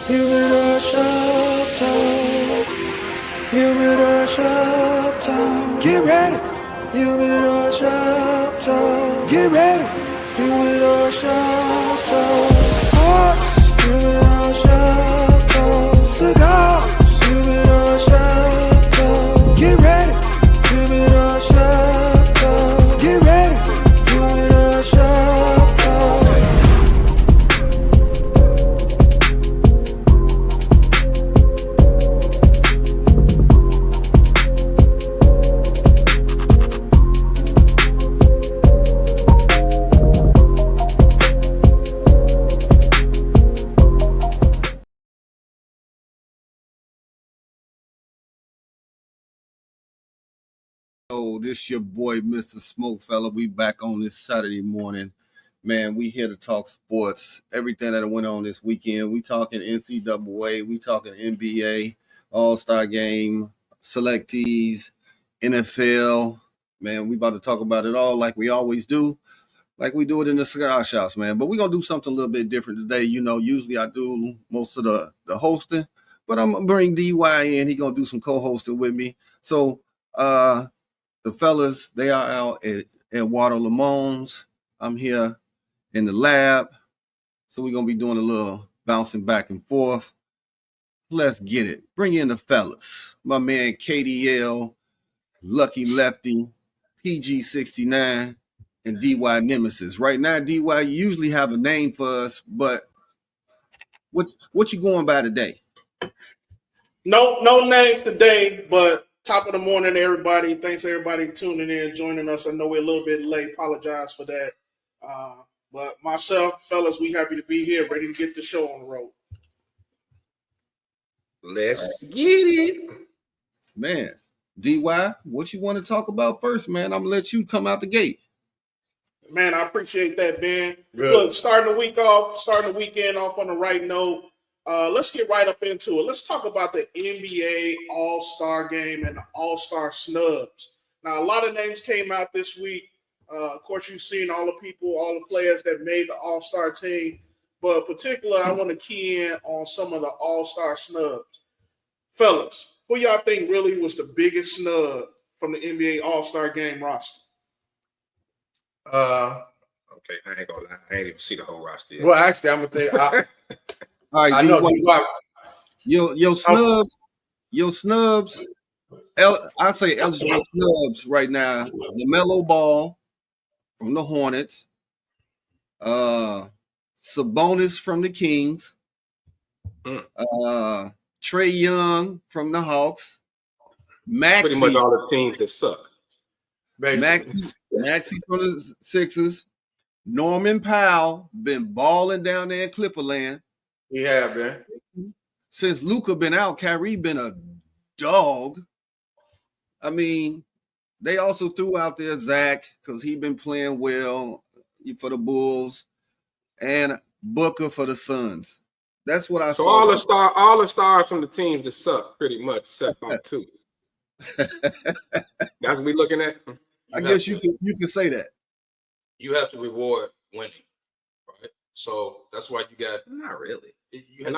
Humidor shop talk. Humidor shop talk. Get ready. Humidor shop talk. Get ready. Humidor shop talk. Sports. Humidor shop talk. Cigars. Humidor shop talk. Get ready. Humidor shop talk. Get ready. Humidor shop talk. Oh, this your boy, Mr. SmokeFella. We back on this Saturday morning. Man, we here to talk sports, everything that went on this weekend. We talking NCAA, we talking NBA, All-Star Game, selectees, NFL. Man, we about to talk about it all like we always do, like we do it in the cigar shops, man. But we're going to do something a little bit different today. You know, usually I do most of the hosting, but I'm going to bring DY in. He going to do some co-hosting with me. So, the fellas, they are out at Water Lamone's. I'm here in the lab. So we're going to be doing a little bouncing back and forth. Let's get it. Bring in the fellas. My man KDL, Lucky Lefty, PG69, and DY Nemesis. Right now, DY, you usually have a name for us, but what you going by today? No names today, but top of the morning, everybody. Thanks, everybody, tuning in, joining us. I know we're a little bit late. Apologize for that. But myself, fellas, we happy to be here, ready to get the show on the road. Let's get it. Man, DY, what you want to talk about first, man? I'm going to let you come out the gate. Man, I appreciate that, Ben. Good. Look, starting the weekend off on the right note. Let's get right up into it. Let's talk about the NBA All-Star Game and the All-Star Snubs. Now, a lot of names came out this week. Of course, you've seen all the players that made the All-Star team. But particularly, I want to key in on some of the All-Star snubs. Fellas, who y'all think really was the biggest snub from the NBA All-Star Game roster? Okay, I ain't gonna lie. I ain't even see the whole roster yet. Well, actually, I'm gonna think. All right, I know your snubs. I say eligible snubs right now. LaMelo Ball from the Hornets. Sabonis from the Kings. Trae Young from the Hawks. Pretty much all the teams that suck. Maxey from the Sixers. Norman Powell been balling down there in Clipperland. He have been. Since Luka been out, Kyrie been a dog. I mean, they also threw out there Zach because he been playing well for the Bulls, and Booker for the Suns. That's what I saw. So all the stars from the teams that suck, pretty much, except on two. That's what we looking at. I guess you can say that. You have to reward winning, right? So that's why you got Not really. you're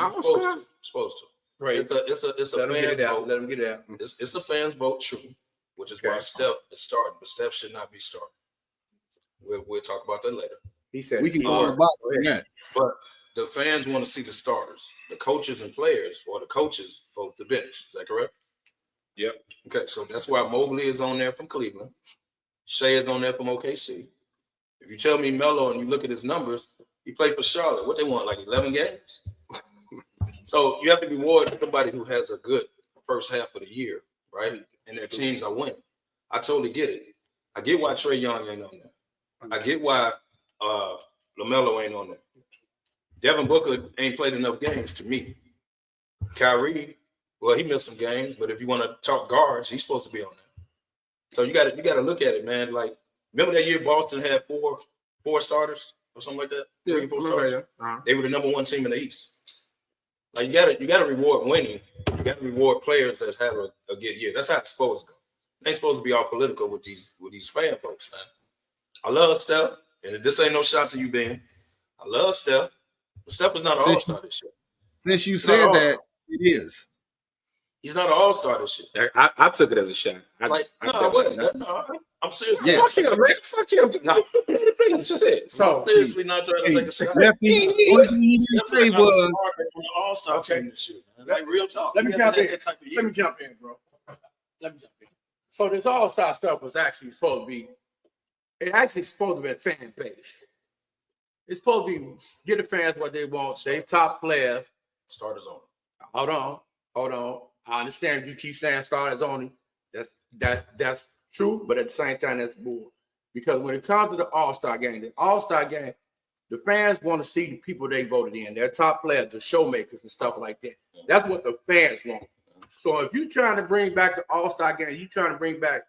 supposed to. Right. It's a Let him get fan it out. vote. Let him get it out. It's a fans vote, true, which is why Steph is starting, but Steph should not be starting. We'll talk about that later. He said We can go on the box on that. But the fans want to see the starters. The coaches and players, or the coaches, vote the bench. Is that correct? Yep. Okay, so that's why Mobley is on there from Cleveland. Shea is on there from OKC. If you tell me Melo and you look at his numbers, he played for Charlotte. What they want, like 11 games? So you have to reward somebody who has a good first half of the year, right? And their teams are winning. I totally get it. I get why Trae Young ain't on there. I get why LaMelo ain't on there. Devin Booker ain't played enough games to me. Kyrie, well, he missed some games, but if you want to talk guards, he's supposed to be on there. So you got to look at it, man. Like, remember that year Boston had four starters or something like that? 3 or 4 starters. They were the number 1 team in the East. Like, you gotta reward winning. You gotta reward players that have a good year. That's how it's supposed to go. They ain't supposed to be all political with these fan folks, man. I love Steph, and this ain't no shot to you, Ben. I love Steph. But Steph was not an all-star this year. Since you said that, it is. He's not an all-star this year. I took it as a shot. I wouldn't. No, I'm serious. Yeah. Fuck him, man. Fuck him. No. So I'm seriously not trying to take a shot. Lefty, only thing he didn't say was on the all-star team this year, man. Like real talk. Let me He jump in. hasn't had that type of year. Let me jump in, bro. Let me jump in. So this all-star stuff was actually supposed to be, it actually supposed to be a fan base. It's supposed to be get the fans what they want, say top players. Starters on. Hold on. I understand you keep saying starters only. That's true, but at the same time, that's bull. Because when it comes to the All-Star game, the fans want to see the people they voted in, their top players, the showmakers and stuff like that. That's what the fans want. So if you're trying to bring back the All-Star game, you're trying to bring back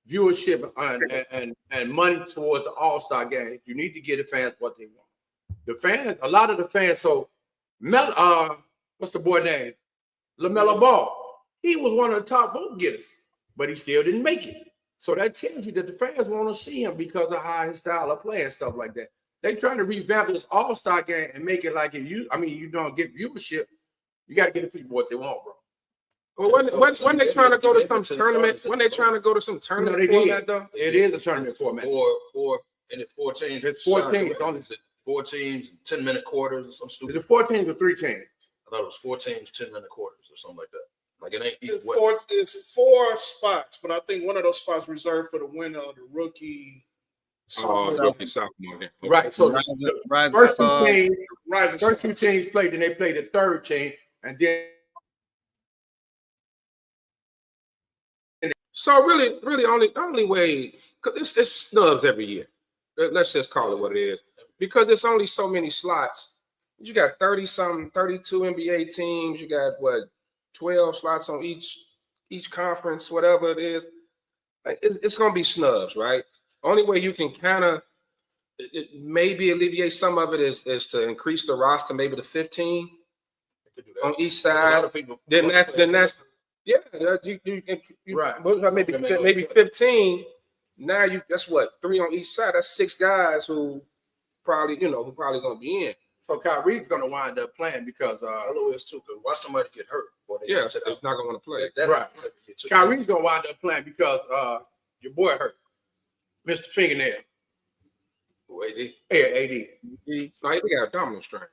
viewership and money towards the All-Star game, you need to give the fans what they want. The fans, a lot of the fans, so what's the boy name? LaMelo Ball. He was one of the top vote getters, but he still didn't make it. So that tells you that the fans want to see him because of how his style of play and stuff like that. They trying to revamp this All-Star game and make it like you don't get viewership. You got to get the people what they want, bro. Well, when they trying to go to some tournament, format, though? It is a tournament format. And it's 4 teams. It's 4 teams. Is it 4 teams, 10-minute quarters or some stupid? Is it 4 teams or 3 teams? I thought it was 4 teams, 10-minute quarters or something like that. Like it ain't East It's West. it's 4 spots, but I think one of those spots reserved for the winner of the rookie. Sophomore. Right. So Rising first two teams played, then they played the third team, and then. So really, only way, because it's snubs every year. Let's just call it what it is. Because there's only so many slots. You got 30-something, 32 NBA teams. You got 12 slots on each conference, whatever it is. It's gonna be snubs, right? Only way you can kind of maybe alleviate some of it is to increase the roster, maybe to 15 on each side. Then that's yeah. You right. Maybe 15. Now that's what 3 on each side. That's 6 guys who probably gonna be in. So Kyrie's gonna wind up playing because I know it's too good. Why somebody get hurt? Yeah, he's not gonna want to play. Right. Kyrie's gonna wind up playing because your boy hurt, Mr. Fingernail. Who, AD? Yeah, AD. No, he got abdominal strain.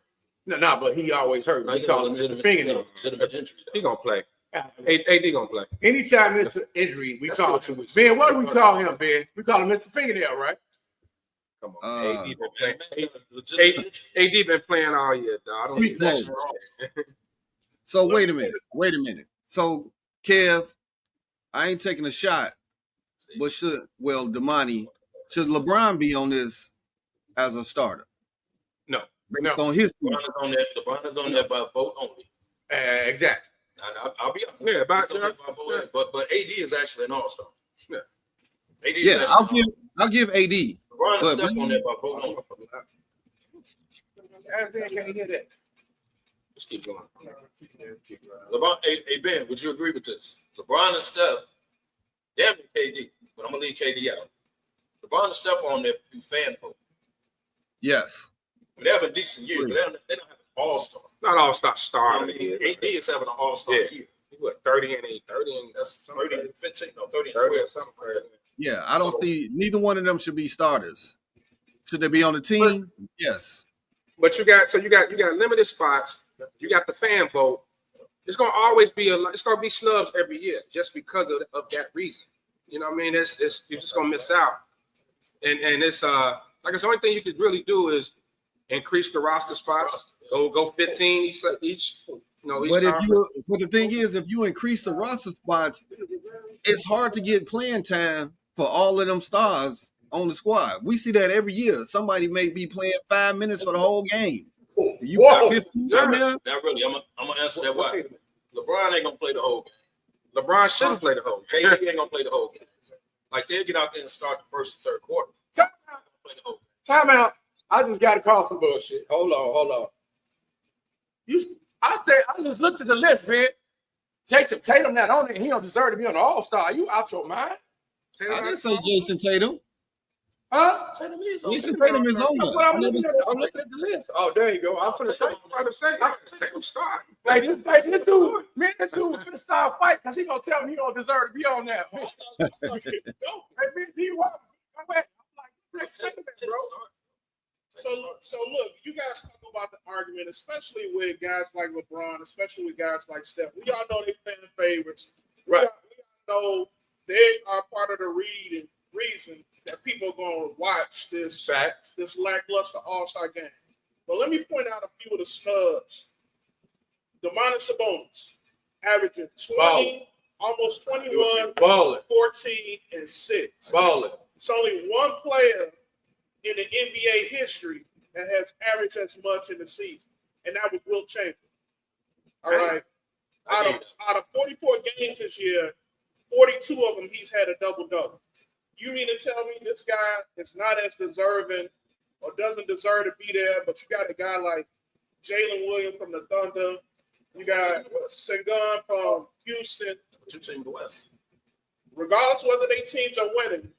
No, but he always hurt. We call him Mr. Fingernail. Legitimate injury. He gonna play. AD gonna play. Anytime it's an injury, we call him. Ben, what do we call him, Ben? We call him Mr. Fingernail, right? Come on. AD been playing all year, dog. I don't think that's wrong. So wait a minute. So Kev, I ain't taking a shot, but Damani, should LeBron be on this as a starter? No. On his LeBron is on there by vote only. Exactly. I'll be honest. Yeah, by vote, but AD is actually an all-star. Yeah. AD yeah, I'll give AD. LeBron is step on there by vote only. Can't hear that. Just keep going. LeBron, hey Ben, would you agree with this? LeBron and Steph, damn it, KD, but I'm gonna leave KD out. LeBron and Steph on there through fan vote. Yes. They have a decent year, but they don't have an all-star. Not all-star star. AD is having an all-star year. He what, 30 and 8, 30 and that's 30 and 15, no, 30 and 30 12. or something. Yeah, I don't see neither one of them should be starters. Should they be on the team? Yes. But you got limited spots. You got the fan vote. It's gonna always be it's gonna be snubs every year just because of that reason. You know what I mean? It's you're just gonna miss out. And it's the only thing you could really do is increase the roster spots. Go 15 each. But the thing is, if you increase the roster spots, it's hard to get playing time for all of them stars on the squad. We see that every year. Somebody may be playing 5 minutes for the whole game. You got 15 not there? Not really. I'm gonna answer that why. LeBron ain't gonna play the whole game. LeBron shouldn't play the whole game. KD ain't gonna play the whole game. Like they'll get out there and start the first and third quarter. Time out. I just got to call some bullshit. Hold on. I just looked at the list, man. Jason Tatum not on it. He don't deserve to be on the All-Star. Are you out your mind? I didn't say Jason Tatum. Huh? Tatum is on Jason Tatum is on That's there. what I'm looking at the list. Oh, there you go. I'm going to say. Tatum start. this dude, man, this dude was finna start a fight because he gonna tell me he don't deserve to be on that. Hey, man, D-Wop, I'm like, let's take it, bro. So look, you guys talk about the argument, especially with guys like LeBron, especially with guys like Steph. We all know they fan favorites. Right. We all know they are part of the reason that people are going to watch this lackluster All-Star game. But let me point out a few of the snubs. Domantas Sabonis, averaging 20, almost 21, 14, and 6. Balling. It's only one player in the NBA history that has averaged as much in the season, and that was Wilt Chamberlain. All right. Out of 44 games this year, 42 of them he's had a double-double. You mean to tell me this guy is not as deserving or doesn't deserve to be there, but you got a guy like Jalen Williams from the Thunder, you got Sengun from Houston. Two teams in the West. Regardless of whether their teams are winning,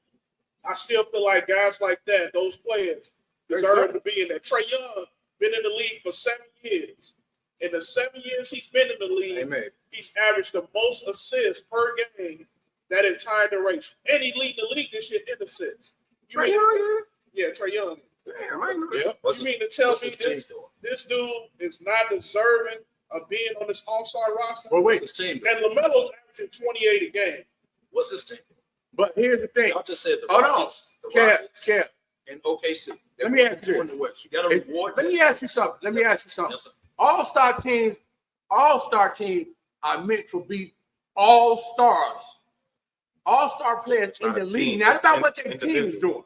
I still feel like guys like that, those players, deserve to be in there. Trae Young been in the league for 7 years. In the 7 years he's been in the league, he's averaged the most assists per game that entire duration. And he lead the league this year in assists. Trae Young? Yeah, Trae Young. Damn, I know. Yeah. You mean to tell me this dude is not deserving of being on this All-Star roster? Well, wait. What's his team? And LaMelo's averaging 28 a game. What's his team? But here's the thing. Y'all just said the Hold on. Rockets. The Cap. Rockets and OKC. Let me ask you in the West. You got to reward. Let me ask you something. Yes, sir. All-star teams are meant to be all-stars. All-star players in the league. Not about what their team is doing.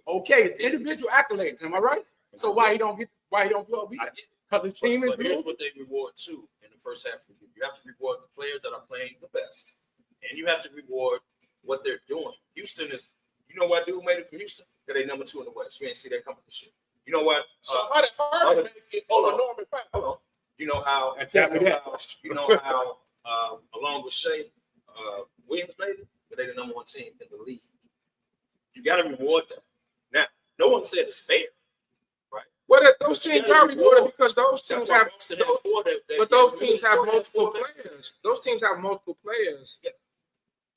Okay, individual accolades. Am I right? So why he don't plug me? Because his team is here's good. what they reward too in the first half of the year. You have to reward the players that are playing the best, and you have to reward what they're doing. Houston is, you know what dude made it from Houston? They're they number 2 in the West. You ain't see that coming this year. You know what? So how did Harden make it over Norman Powell? Hold on. You know how? Along with Shea Williams made it, but they're the number 1 team in the league. You got to reward them. Now, no one said it's fair, right? Well, those teams are rewarded because those teams have, but those teams have multiple players. Those teams have multiple players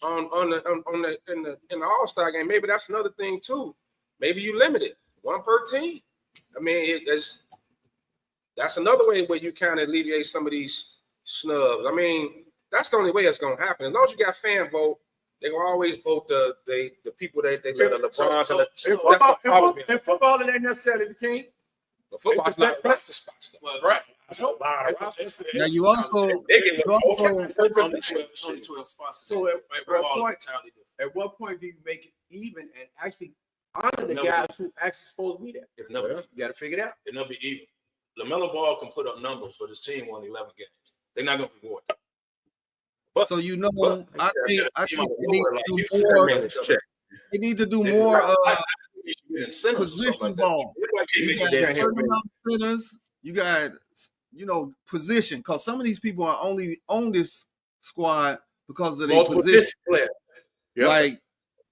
on the All-Star game. Maybe that's another thing too. Maybe you limit it 1 per team. I mean, that's another way where you kind of alleviate some of these snubs. I mean, that's the only way it's going to happen. As long as you got fan vote, they will always vote the people that they let LeBron. In football, it ain't necessarily the team. But football's not roster spots. Well, right. Now you also It's only 12 spots. So at what point do you make it even and actually honor the guys who actually supposed to be there? You got to figure it out. It'll never be even. LaMelo Ball can put up numbers, but his team won 11 games. They're not going to reward them. But so you know, I think they need to do more position ball. You got a certain amount of centers. You got, position, because some of these people are only on this squad because of their position. Yep.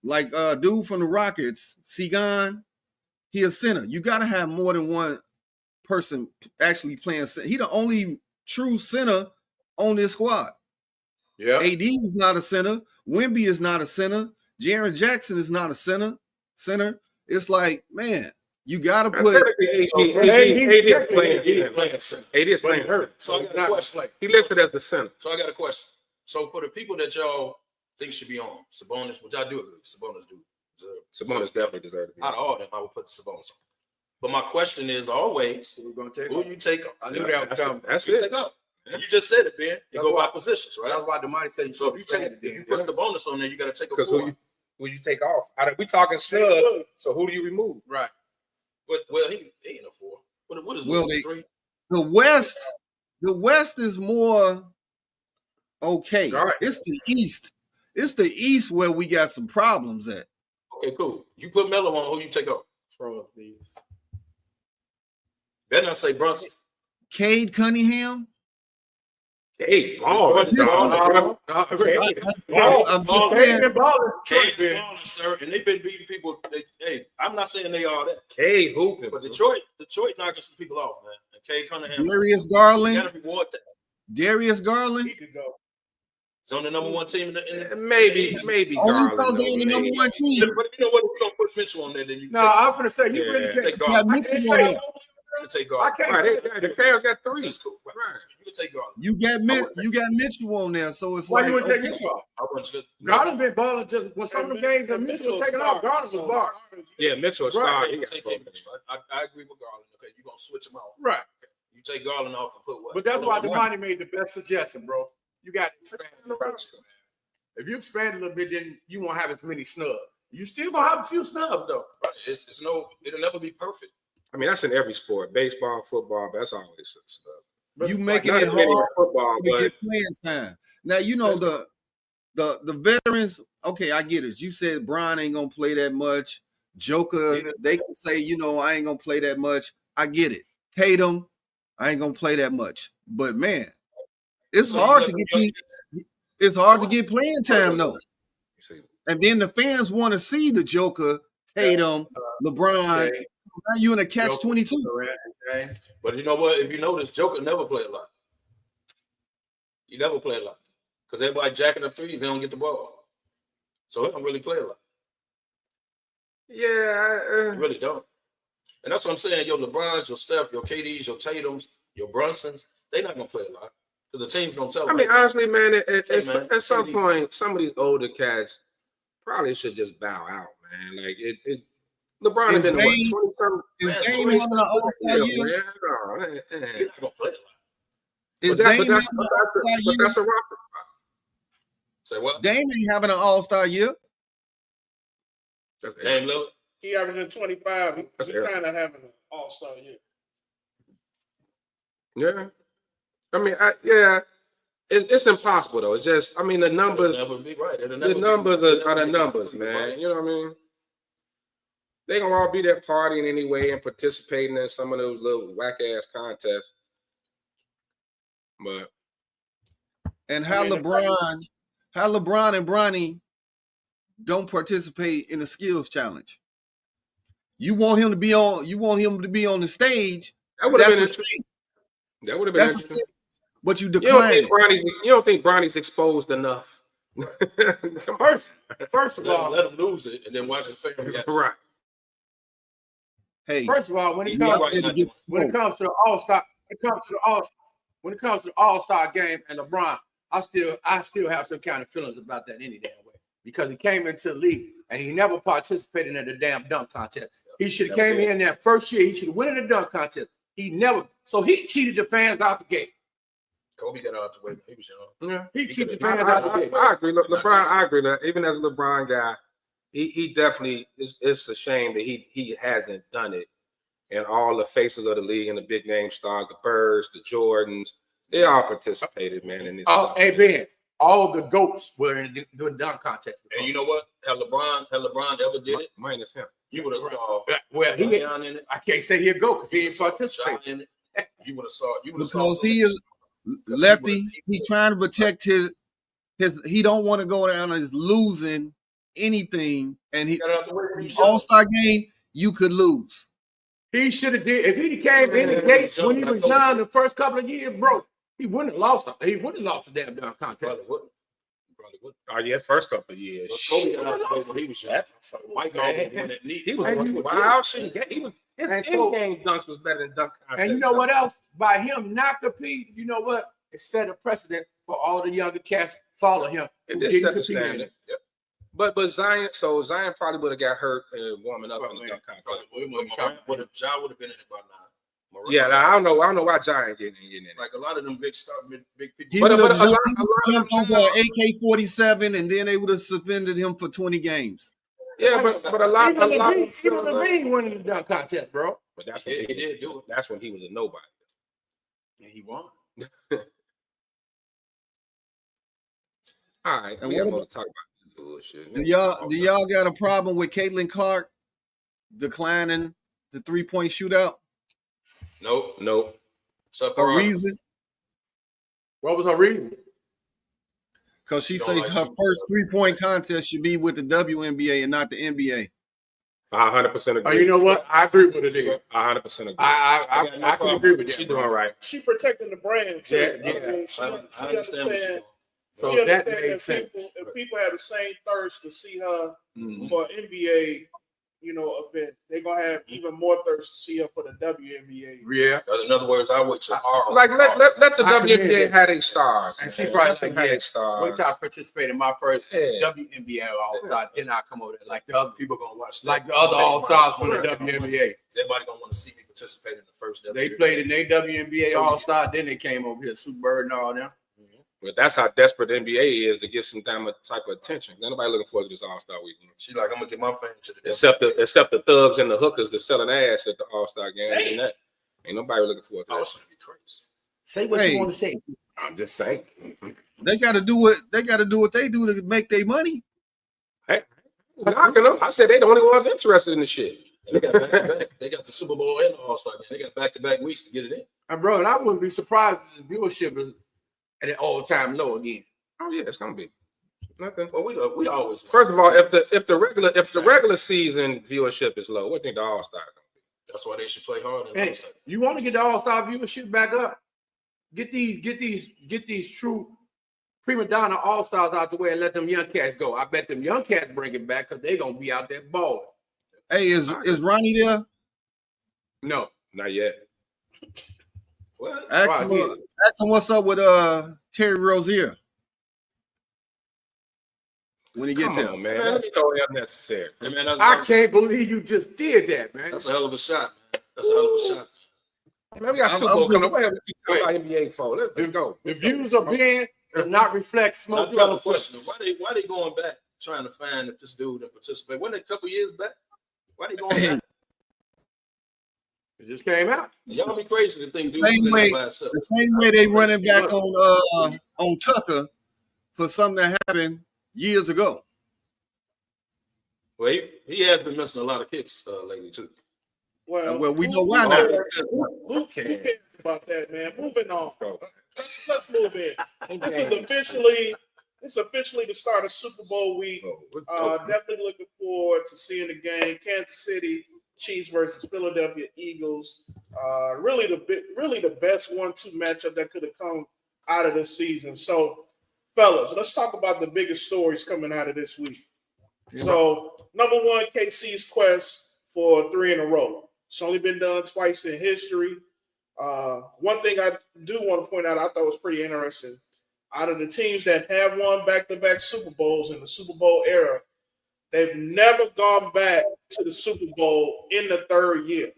Like dude from the Rockets, Cigars, he a center. You got to have more than one person actually playing center. He the only true center on this squad. Yeah. AD is not a center. Wemby is not a center. Jaren Jackson is not a center. It's like, man, you got to put. AD is playing hurt. So I got a question. He listed as the center. So I got a question. So for the people that y'all think should be on Sabonis, which I do agree, Sabonis definitely deserves to be. Out of all of them, I would put Sabonis on. But my question is always, who you take on? I knew that was coming. That's You it. take on. And you just said it, Ben. You go by positions, right? That's why Damani said So if you put the bonus on there, you got to take a Because 4. who you take off? We talking snub, so who do you remove? Right. But he ain't a 4. What is Well, 3? The West is more okay. Right. It's the East. It's the East where we got some problems at. Okay, cool. You put Melo on, who you take off? Better not say Brunson. Cade Cunningham. Hey, ball. I'm just saying, Balling, sir, and they've been beating people. I'm not saying they are that. Cade hooping. But Detroit knocking some people off, man. And Cade Cunningham. Darius Garland. You got to reward that. Darius Garland. He could go. He's on the number one team in the Maybe Only Garland. because they're on the number one team. But you know what? If you don't put Mitchell on there, then you No, I'm gonna say you really take can't. You got Garland. Mitchell on there. You take I Garland. can't. Right, the Cavs got 3. That's cool. Right. Right. You can take Garland. You got Mitchell on there, so it's Why like you wouldn't take okay. Mitchell off? I want you to Garland been balling just when some of the games that And Mitchell was Mitchell's taking off. starting, Garland was so balling. Yeah, Mitchell is Right. starting. He You got take spoken. Mitchell. I agree with Garland. Okay, you're gonna switch him out. Right. You take Garland off and put what? But that's why Hold on. Devontae made the best suggestion, bro. You got to expand the roster. If you expand a little bit, then you won't have as many snubs. You still gonna have a few snubs though. Right. It'll never be perfect. I mean, that's in every sport, baseball, football, but that's always stuff. But You it's making Not it as many in hard football, to but get playing time. Now you know the veterans. Okay, I get it. You said Brian ain't gonna play that much. Joker, they can say, I ain't gonna play that much. I get it. Tatum, I ain't gonna play that much. But man, it's So hard you to let get them young these, it's hard to get playing time though. you see, And then the fans want to see the Joker, Tatum, LeBron. Say, Now you in a catch Joker, 22. Durant, and James. But you know what? If you notice, Joker never played a lot. He never played a lot. Because everybody jacking up threes, they don't get the ball. So he don't really play a lot. yeah, He really don't. And that's what I'm saying. Your LeBrons, your Steph, your KDs, your Tatums, your Brunsons, they're not going to play a lot. Because the team's going to tell I them. mean, honestly, man, man, at some KD. point, some of these older cats probably should just bow out, man. Like LeBron has Is been what, Dame- 20 something. Is Man, Dame having an all-star Yeah, year? man, no, He's not going to play a lot. Is But Dame having an that's all-star year? a roster. Say what? Dame ain't having an all-star year. That's Dame Lillard? He averaging 25. He That's kind of having an all-star year. Yeah. I mean, it's impossible though. It's just, I mean, the numbers, It'll never be right. the numbers are the numbers, man. You know what I mean? They gonna all be there partying anyway and participating in some of those little whack ass contests. But And how LeBron and Bronny don't participate in the skills challenge. You want him to be on the stage. that would have been That's a interesting. stage. That would have been That's a interesting. stage. But you You don't decline think it. Bronny's exposed enough? Come on. First of all, let him lose it and then watch the fan reaction. Right. Hey, first of all, when it you comes out there to get when it smoked. comes to the All-Star, when it comes to the All-Star game and LeBron, I still have some kind of feelings about that any damn way. Because he came into the league and he never participated in the damn dunk contest. He should have came in that first year. He should have won in the dunk contest. He never. So he cheated the fans out the gate. Kobe got out the way when he was young. Yeah. He cheated the I, fans out the I, gate. I agree. LeBron, I agree that even as a LeBron guy, he definitely it's a shame that he hasn't done it. And all the faces of the league and the big name stars, the Birds, the Jordans, they all participated, man, in this. Oh, hey Ben, all the goats were in the dunk contest. And you know what? Had LeBron ever did it, Minus him. you would have saw Well, Zion in it. I can't say he'll go because he ain't Shot participated. in it. You would have saw. Because he is lefty. He trying to protect his. He don't want to go down as losing anything. And he Got out the way when he shot. All-Star game, you could lose. He should have did if he came in the gates when he was young the first couple of years, bro. He wouldn't have lost. He wouldn't have lost the damn dunk contest. Probably wouldn't. Probably wouldn't. Oh yeah, first couple of years. But Kobe got out the way when he was young. Mike always won that knee. He was And once you- in a while. He was his And so- in-game dunks was better than dunk contest. And you know what else? By him not competing, you know what? It set a precedent for all the younger cats follow him. It who did didn't set the compete in standard. it. Yep. But Zion probably would have got hurt warming up in the dunk contest. Probably would. Ja would have been in it by now. Moran. Yeah, I don't know why Zion getting in it. Like a lot of them big people. He But- would have but a lot- jumped over an AK-47, and then they would have suspended him for 20 games. Yeah, but a lot. Even Levine won in the dunk contest, bro. But that's Yeah, when he did do it. That's when he was a nobody. And he won. All right, And we what got more about- to talk about this bullshit. Do y'all got a problem with Caitlin Clark declining the 3-point shootout? Nope. Nope. Sup, A reason? What was her reason? Because she You don't says like her shooting. first 3-point contest should be with the WNBA and not the NBA. I 100% agree. You know what? I agree with it. I 100% agree. I can agree with that. She doing right. She protecting the brand too. Yeah, I mean, she I understand what understands. you're doing. So She that understands makes sense. if people have the same thirst to see her Mhm. for NBA, event, they're gonna have even more thirst to see her for the WNBA. Yeah. In other words, I wait tomorrow. Like let the I commend WNBA that. have their stars. And she man. probably Let them like, have yeah, their stars. wait till I participate in my first Yeah. WNBA All-Star, then I come over there like the other People gonna watch that. like the other All-Stars from the Right. WNBA. Everybody gonna want to see me participate in the first. They played in their WNBA All-Star, then they came over here, Super Bird and all them. But that's how desperate the NBA is to get some type of attention. Ain't nobody looking forward to this All-Star weekend. She like, I'm gonna get my fame to the Except the thugs and the hookers that's selling ass at the All-Star game. Damn. Ain't nobody looking forward to Oh, that. it's gonna be crazy. Say what Hey. you want to say. I'm just saying. They got to do what they do to make their money. Hey, knocking them. I said they the only ones interested in the shit. And they got back-to-back. They got the Super Bowl and the All-Star game. They got back-to-back weeks to get it in. And bro, and I wouldn't be surprised if the viewership is at an all-time low again. Oh yeah, it's gonna be nothing. Well, we always First of all, if the regular season viewership is low, what do you think the All-Star gonna be? That's why they should play hard. In Hey, All-Star. you want to get the All-Star viewership back up? Get these true prima donna All-Stars out the way and let them young cats go. I bet them young cats bring it back because they're gonna be out there balling. Hey, is Ronnie there? No. Not yet. What? Ask him what's up with Terry Rozier when he get Come there. on, man. That's totally unnecessary. Hey, man, I can't believe you just did that, man. that's a hell of a shot, man. That's a hell of a shot. Man, we got I'm- Super I'm Bowl just- coming. What have we talking about NBA for? Let's go. The views are being does not reflect Now, I do have a SmokeFellas question. football. Why they going back trying to find if this dude didn't participate? Wasn't it a couple years back? Why they going back? It just came out. Y'all be crazy to think dude was Same in way- there by himself. The same way they running back on Tucker for something that happened years ago. Well, he has been missing a lot of kicks lately too. Well, we know why now. Who cares about that, man? Moving on. Go. Let's move in. This is officially the start of Super Bowl week. Definitely looking forward to seeing the game. Kansas City Chiefs versus Philadelphia Eagles. Really the best 1-2 matchup that could have come out of this season. So, fellas, let's talk about the biggest stories coming out of this week. So, number one, KC's quest for 3 in a row. It's only been done twice in history. One thing I do want to point out, I thought was pretty interesting. Out of the teams that have won back-to-back Super Bowls in the Super Bowl era, they've never gone back to the Super Bowl in the third year.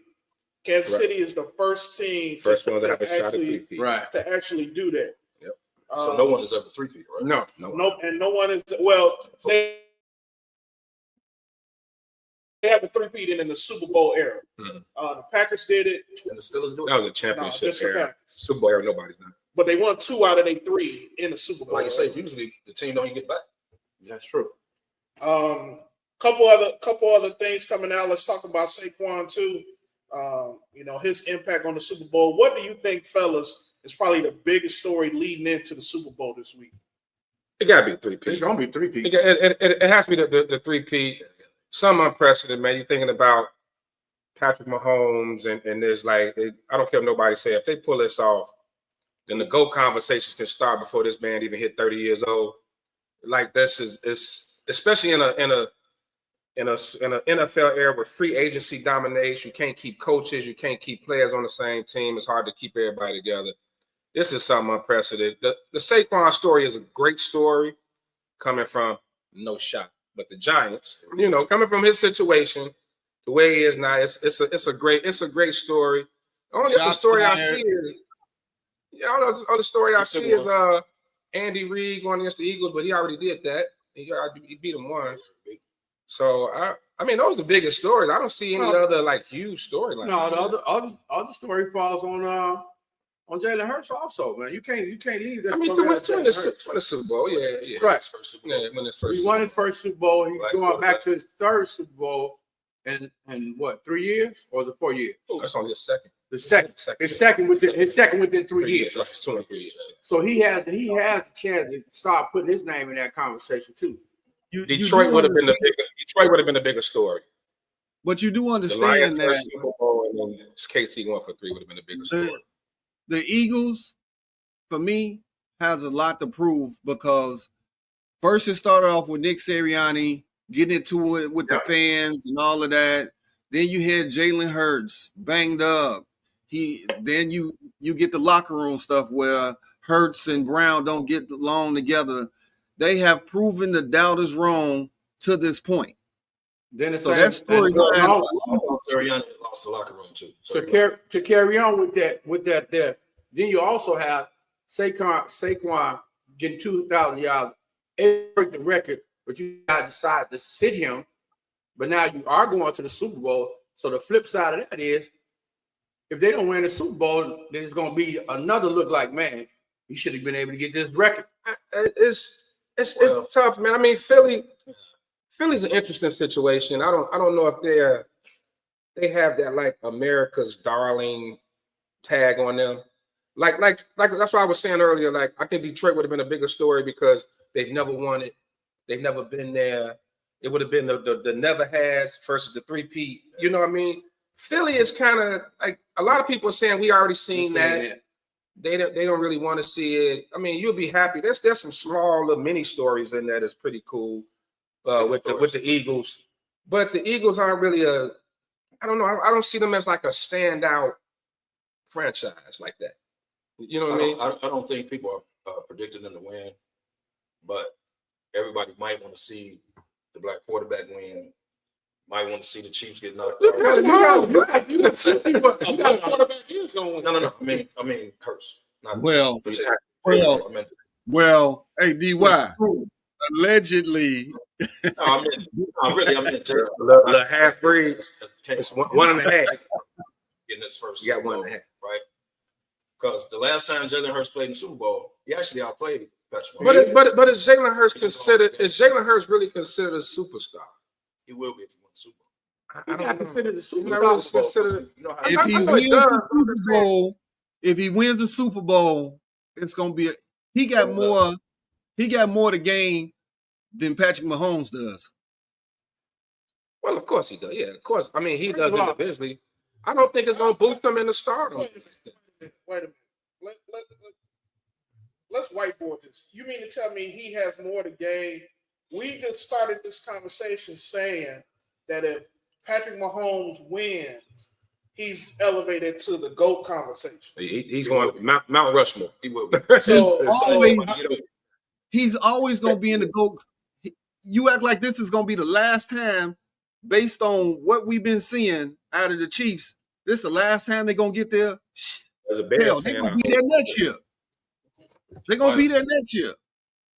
Kansas Right. City is the first team First one to have a shot at three-peat. Right. to actually do that. Yep. So no one is ever three-peat, right? No. And no one is they have a three-peat in the Super Bowl era. Mhm. The Packers did it, And the Steelers do it. That was a no, championship just the era. Packers. Super Bowl era, nobody's done. But they won 2 out of their 3 in the Super Bowl. Like you say, usually the team don't even get back. That's true. Couple other things coming out. Let's talk about Saquon too. His impact on the Super Bowl. What do you think, fellas, is probably the biggest story leading into the Super Bowl this week? It gotta be a three-peat. It's gonna be three-peat. It has to be the three-peat. Some unprecedented, man. You're thinking about Patrick Mahomes, and there's I don't care what nobody say. If they pull this off, then the GOAT conversations can start before this man even hit 30 years old. Like this is especially in a NFL era with free agency dominates. You can't keep coaches, you can't keep players on the same team. It's hard to keep everybody together. This is something unprecedented. The Saquon story is a great story coming from no shot, but the Giants, coming from his situation, the way he is now, it's a great story. The only other story I see is other story I see is Andy Reid going against the Eagles, but he already did that. He beat them once. So I mean, those are the biggest stories. I don't see any other huge story like No, that. the other story falls on Jalen Hurts also, man. You can't leave this. I mean, to win the Super Bowl, yeah. Right. First Super Bowl. Yeah, when it's first. He won his first Super Bowl. He's Right. going back to his third Super Bowl in what, 3 years or the 4 years? That's only his second. The second. His second within 3 years. So that's 23 years. So he has a chance to start putting his name in that conversation too. Detroit would have been the bigger story. But you do The Lions understand won that Super Bowl and then KC won for 3 would have been a bigger story. the Eagles, for me, has a lot to prove because first it started off with Nick Sirianni getting into it with the fans and all of that. Then you had Jalen Hurts banged up. Then you get the locker room stuff where Hurts and Brown don't get along together. They have proven the doubters wrong to this point. Then the So same, that storyline. Sirianni lost the locker room too. So to carry on with that there. Then you also have Saquon getting 2,000 yards, break the record, but you guys decide to sit him. But now you are going to the Super Bowl. So the flip side of that is, if they don't win the Super Bowl, there's going to be another look like, man, he should have been able to get this record. It's tough, man. I mean, Philly's an interesting situation. I don't know if they have that like America's darling tag on them. Like that's why I was saying earlier. Like I think Detroit would have been a bigger story because they've never won it. They've never been there. It would have been the never has versus the three-peat. You know what I mean? Philly is kind of like a lot of people are saying we already seen that. They don't really want to see it. I mean, you'll be happy. There's some small little mini stories in there that's pretty cool with the Eagles. But the Eagles aren't really I don't know. I don't see them as like a standout franchise like that. You know what I mean? I don't think people are predicting them to win, but everybody might want to see the black quarterback win. Might want to see the Chiefs get knocked out. Quarterback is going to win. No. I mean, Hurts. Well, hey, DY, allegedly. I meant the half breed. It's 1.5. Getting his first. You got 1.5, right? Because the last time Jalen Hurts played in the Super Bowl, he actually outplayed Patrick Mahomes. But is Jalen Hurts considered? Is Jalen Hurts really considered a superstar? He will be if he wins the Super Bowl. I don't consider the Super Bowl. If he wins the Super Bowl, it's gonna be he got more to gain than Patrick Mahomes does. Well, of course he does. Yeah, of course. I mean, he does individually. I don't think it's gonna boost him in the stardom. Wait a minute. Let's whiteboard this. You mean to tell me he has more to gain? We just started this conversation saying that if Patrick Mahomes wins, he's elevated to the GOAT conversation. He's going Mount Rushmore. He will be. He's always going to be in the GOAT. You act like this is going to be the last time, based on what we've been seeing out of the Chiefs. This is the last time they're going to get there. Hell, they're going to be there next year. They're going to be there next year.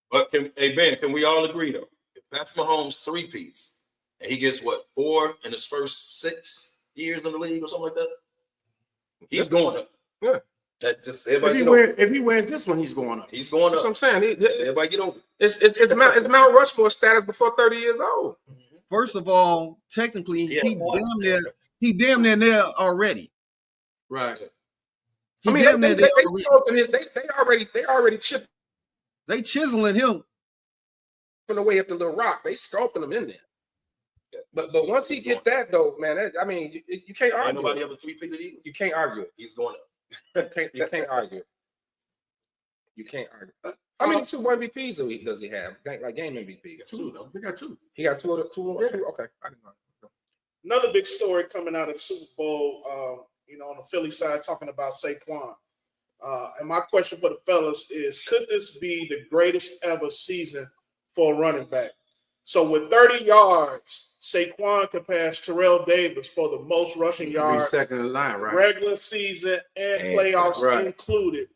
But Ben, can we all agree though? If Patrick Mahomes three-peats and he gets 4 in his first 6 years in the league or something like that, he's going up. Yeah. That just if he wins this one, he's going up. He's going up. That's what I'm saying. Everybody get over. It's Mount Rushmore status before 30 years old. First of all, technically, he damn near there already. Right. He damn near there already. They already chipped. They chiseling him the way up the little rock. They sculpting him in there. Yeah. But once he get that though, man, I mean, you can't argue. Ain't nobody ever three-peated either. You can't argue it. He's going up. You can't argue it. You can't argue. How many Super Bowl MVPs does he have? Like game MVP? He got 2 though. He got 2. He got two. Okay. I didn't know. Another big story coming out of the Super Bowl, on the Philly side, talking about Saquon. And my question for the fellas is, could this be the greatest ever season for a running back? So with 30 yards, Saquon can pass Terrell Davis for the most rushing yards, second in line, right? Regular season and playoffs included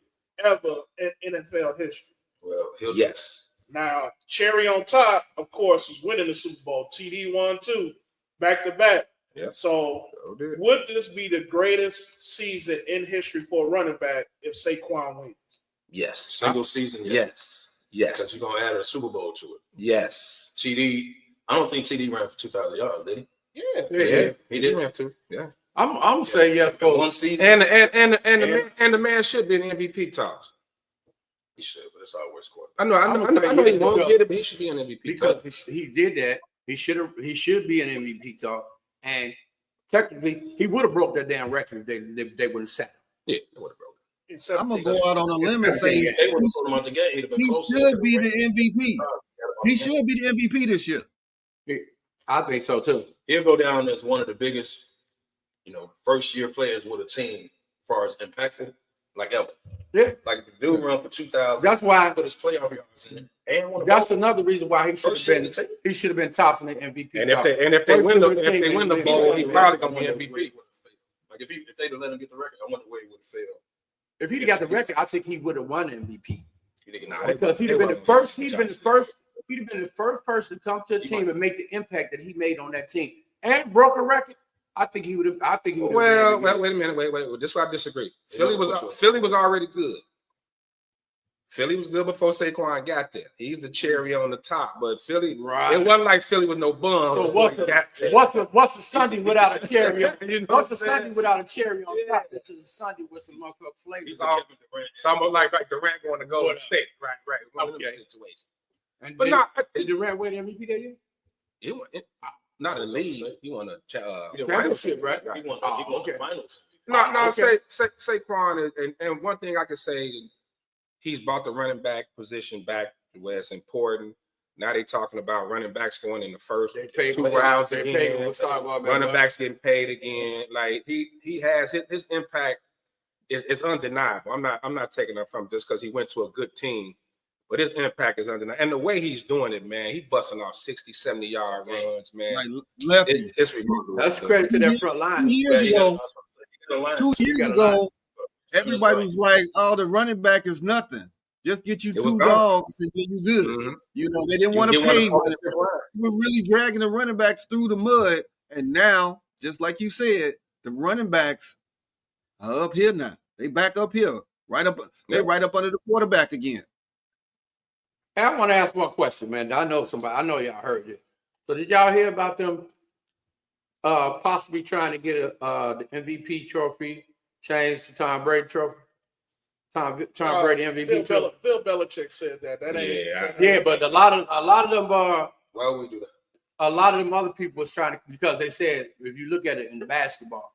ever in NFL history. Well, yes. Now, cherry on top, of course, is winning the Super Bowl. TD 1-2, back to back. Yeah. So would this be the greatest season in history for a running back if Saquon wins? Yes. Single season, yes. Because you're gonna add a Super Bowl to it. Yes. TD, I don't think TD ran for 2,000 yards, did he? Yeah. He did. Have to. Yeah. I'm saying yes for 1 season. And the man should be in the MVP talks. He should, but it's our worst quarter. I know he won't get it, but he should be an MVP because he did that. He should be an MVP talk. And technically, he would have broke that damn record if they wouldn't set him. Yeah, it would have broken. I'm gonna go out on a limb and say They would have put him out the game. He'd have been he closer should to be the the MVP. He should be the MVP this year. I think so too. He'll go down as one of the biggest, first year players with a team as far as impactful, like ever. Yeah. Like the dude run for 2,000. That's why. Put his playoff yards in it. And That's another reason why he should have been tops in the MVP. And if they win the bowl, he probably gonna be MVP. Like if they'd have let him get the record, I wonder where he would have failed. If he'd got the record, I think he would have won MVP. Because He'd he'd have been the first person to come to the team and make the impact that he made on that team and broke a record. I think he would have. Well, wait a minute. Wait. This is why I disagree. Philly was already good. Philly was good before Saquon got there. He's the cherry on the top, but Philly, it wasn't like Philly was no bum. So what's a Sunday without a cherry? What's a Sunday without a cherry on top? It's a Sunday with some motherfucking flavor. It's almost like Durant going to Golden State. Right. Okay. Situation. But did Durant win MVP that year? Not a league. He won a championship, right? He won the finals. Saquon and one thing I can say. He's brought the running back position back to where it's important. Now they're talking about running backs going in the first 2 rounds again. Running backs getting paid again. Like he has his impact is undeniable. I'm not taking that from just because he went to a good team, but his impact is undeniable. And the way he's doing it, man, he's busting off 60, 70-yard runs, man. Like lefty. It's remarkable. That's credit to that front line. 2 years ago, everybody was like, "Oh, the running back is nothing. Just get you 2 dogs and then you good." Mm-hmm. They didn't want to pay. We're really dragging the running backs through the mud, and now, just like you said, the running backs are up here now. They back up here, right up. They're right up under the quarterback again. Hey, I want to ask one question, man. I know y'all heard it. So did y'all hear about them possibly trying to get the MVP trophy changed to Tom Brady trophy? Tom Brady MVP trophy. Bill Belichick said that. That ain't. Yeah, but a lot of them why would we do that? A lot of them other people was trying to, because they said if you look at it in the basketball,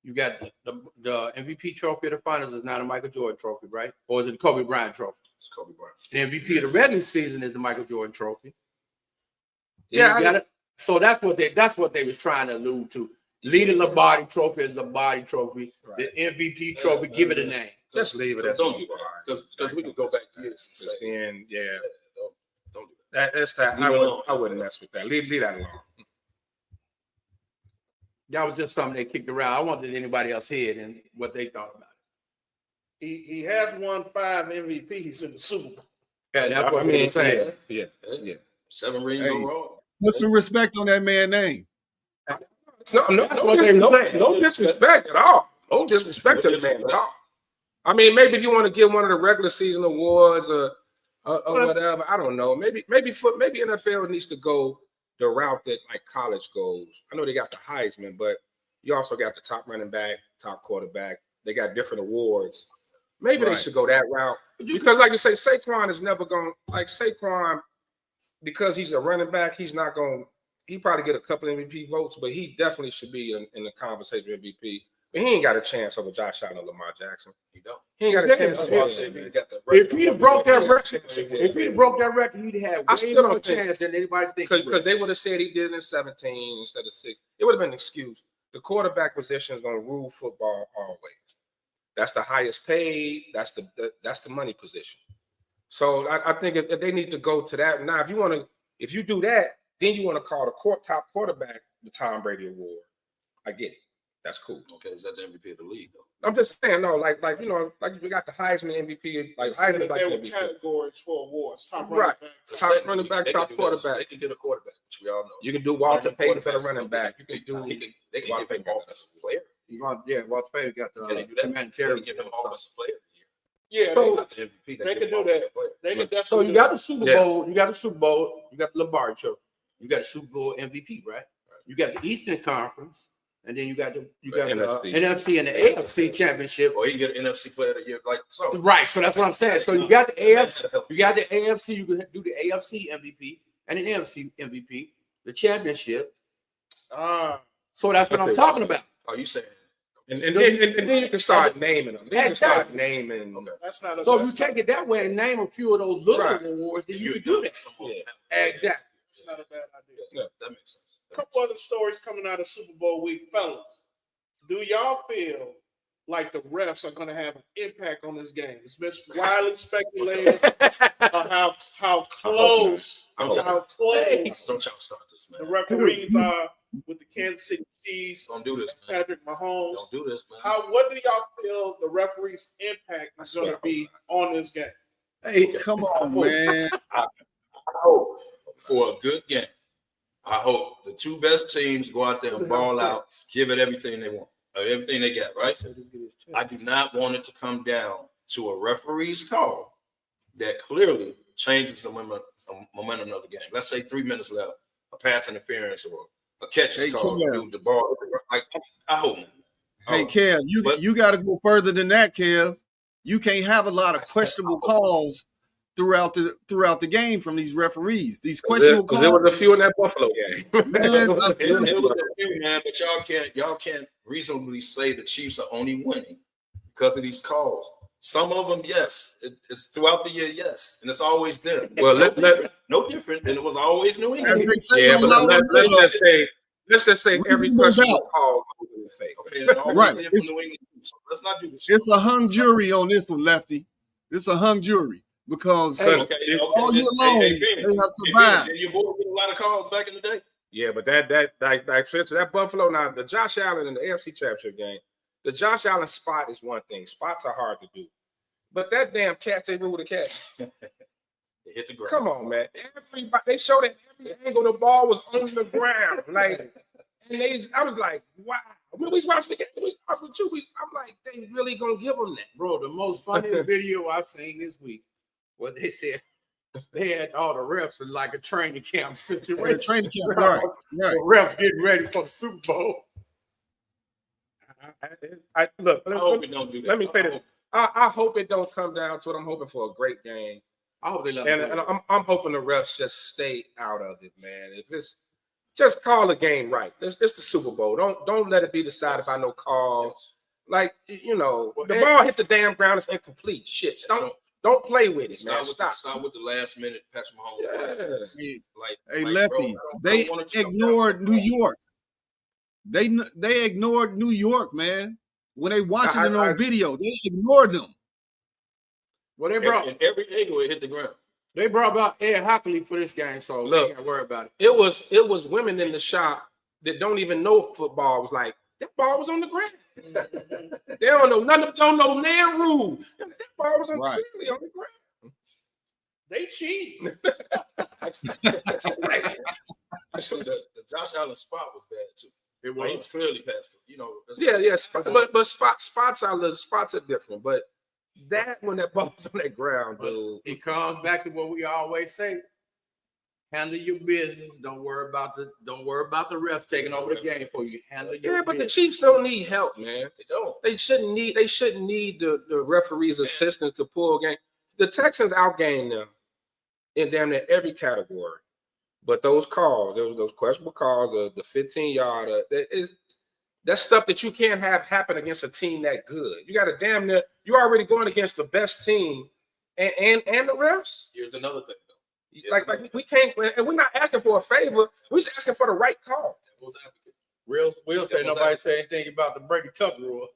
you got the MVP trophy of the finals is not a Michael Jordan trophy, right? Or is it the Kobe Bryant trophy? It's Kobe Bryant. The MVP of the regular season is the Michael Jordan trophy. Yeah, you got it. So that's what they was trying to allude to. Leading the body trophy is a body trophy. Right. The MVP trophy, give it a name. Just leave it. Don't do that because we could go back years and say, don't do that. That's that. I wouldn't mess with that. Leave that alone. That was just something they kicked around. I wanted anybody else hear it and what they thought about it. He has won 5 MVPs in the Super Bowl. Yeah, that's what I'm saying. Yeah. 7 rings overall. Put some respect on that man's name. No disrespect at all. No disrespect to the man at all. I mean, maybe if you want to give one of the regular season awards or whatever, I don't know. Maybe NFL needs to go the route that like college goes. I know they got the Heisman, but you also got the top running back, top quarterback. They got different awards. Maybe they should go that route. Because like you say, Saquon is never going – like Saquon, because he's a running back, he's not going – he probably get a couple MVP votes, but he definitely should be in the conversation with MVP. But he ain't got a chance over Josh Allen or Lamar Jackson. He don't. He ain't got a chance. If he'd broke that record, he'd have way more chance than anybody thinks. Because they would have said he did it in 17 instead of 6. It would have been an excuse. The quarterback position is going to rule football always. That's the highest paid. That's the money position. So I think if they need to go to that now, if you do that, then you want to call the top quarterback the Tom Brady Award. I get it. That's cool. Okay, is that the MVP of the league though? I'm just saying, no, like we got the Heisman MVP, like Heisman like MVP. Categories for awards. Top running back, top quarterback. They can get a quarterback, which we all know. You can do Walter Payton for the running back. You can do. They can give him offensive player. Walter Payton got the humanitarian. They can give him offensive player. Yeah, so they can do that. They can definitely. So you got the Super Bowl. You got the Super Bowl. You got the Lombardi Trophy. You got the Super Bowl MVP, right? You got the Eastern Conference. And then you got the NFC and the AFC championship. Or you can get an NFC player of the year, like so. Right. So that's what I'm saying. So you got the AFC, you got the AFC, you can do the AFC MVP and an NFC MVP, the championship. So that's what I'm talking about. Are you saying? And then you can start naming them. Then you can start naming. Okay. That's not a So if you take it that way and name a few of those little Right. awards, then you can do that. Yeah. Exactly. It's not a bad idea. Yeah, that makes sense. A couple other stories coming out of Super Bowl week, fellas. Do y'all feel like the refs are going to have an impact on this game? It's been widely speculated how close Don't y'all start this, man. the referees are with the Kansas City Chiefs. Don't do this, man. Patrick Mahomes. Don't do this, man. What do y'all feel the referees' impact is going to be on this game? Hey, Come on, man. I hope for a good game. I hope the two best teams go out there and ball out, give it everything they want, everything they got, right? I do not want it to come down to a referee's call that clearly changes the momentum of the game. Let's say 3 minutes left, a pass interference or a catch is called. The ball, I hope not. Hey, Kev, you got to go further than that, Kev. You can't have a lot of questionable calls throughout the game from these referees. These questionable calls. There was a few in that Buffalo game. Man, It was a few, man, but y'all can't reasonably say the Chiefs are only winning because of these calls. Some of them, yes, it's throughout the year, yes, and it's always them. Well, no different than it was always New England. Yeah, but let's just say every questionable call goes in the fake. Okay, right. New England, so let's not do this. It's a hung jury on this one, Lefty. It's a hung jury because all year long they have survived. And your boy get a lot of calls back in the day. Yeah, but that Buffalo now, the Josh Allen in the AFC Championship game, the Josh Allen spot is one thing. Spots are hard to do, but that damn catch they ruled the catch. They hit the ground. Come on, man. Everybody they showed that every angle the ball was on the ground, like, and I was like, wow. When we watched the game, we watched with you. I'm like, they really gonna give them that, bro. The most funny video I've seen this week was they said they had all the refs in like a training camp situation. Training camp, right. The refs getting ready for the Super Bowl. Look, I hope we don't do that. Let me say this. I hope it don't come down to it. I'm hoping for a great game. I hope they love it. And I'm hoping the refs just stay out of it, man. If it's just call the game right. It's the Super Bowl. Don't let it be decided by no calls. Like, the ball hit the damn ground. It's incomplete. Shit. Don't play with it, man. Stop with the last minute Patrick Mahomes. Yeah. Hey, Lefty, they ignored New York. They ignored New York, man. When they watching it on video, they ignored them. Well, they brought in every angle it hit the ground. They brought out Ed Hockley for this game, so look, they can't worry about it. It was women in the shop that don't even know football. Was like, that ball was on the ground. They don't know nothing. Don't know their rule. That ball was clearly on the ground. They cheat. Actually, the Josh Allen spot was bad too. It was clearly past it. But spots are different. But that when that ball was on that ground, dude, it comes back to what we always say: handle your business. Don't worry about the refs taking over the game for you. Handle your business. But the Chiefs don't need help, man. They don't. They shouldn't need the referee's assistance to pull game. The Texans outgained them in damn near every category. But those calls, those questionable calls, the 15-yard, that's stuff that you can't have happen against a team that good. You got to damn near, you're already going against the best team and the refs. Here's another thing, though. Like we can't, and we're not asking for a favor. We're just asking for the right call. We'll say nobody say anything about the Brady Tuck rule.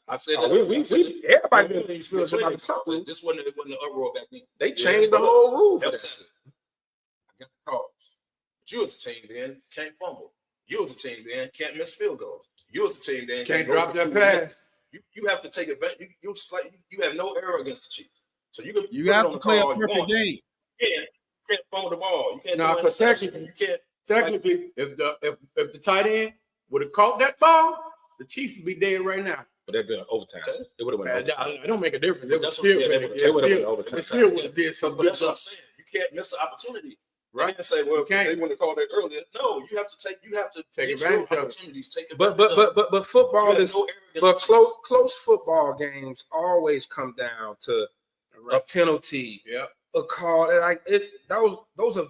I said everybody knew these rules about the Tuck rule. This wasn't an uproar back then. They changed the whole rule for that. I got the calls. But you as a team then can't fumble. You as a team then can't miss field goals. You as a team then can't drop that pass. You have to take advantage. You have no error against the Chiefs. So you have to play a perfect game. You can't fumble the ball. You can't. No, because technically, if the tight end would have caught that ball, the Chiefs would be dead right now. But they'd been overtime. Okay. It would have went overtime. It don't make a difference. It would have been overtime. It still would have did something. But that's what I'm saying. You can't miss an opportunity. Right? And say, well, they wouldn't have called that earlier. No, you have to take advantage of opportunities. But football is close football games always come down to a penalty, a call. And like those are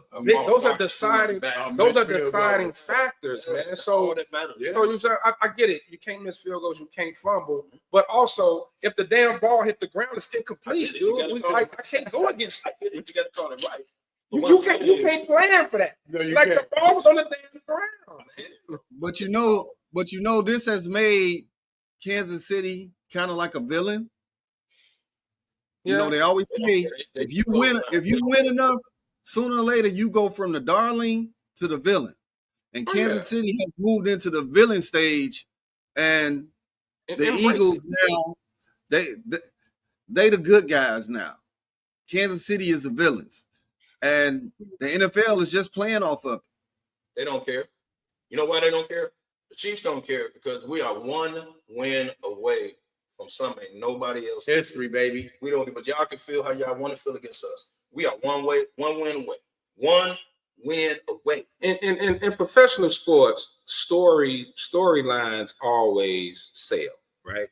deciding factors, man. So that matters. So you say, I get it. You can't miss field goals. You can't fumble. But also, if the damn ball hit the ground, it's incomplete, dude. I can't go against it. You got to call it right. You can't plan for that. No, you like can't. the ball was on the damn ground. But you know, this has made Kansas City kind of like a villain. You know, they always say if you win enough, sooner or later you go from the darling to the villain. And Kansas City has moved into the villain stage, and the Eagles now they the good guys now. Kansas City is the villains, and the NFL is just playing off of it. They don't care. You know why they don't care? The Chiefs don't care because we are one win away from something nobody else. History, baby. We don't even. Y'all can feel how y'all want to feel against us. We are one win away. One win away. In professional sports, storylines always sell, right?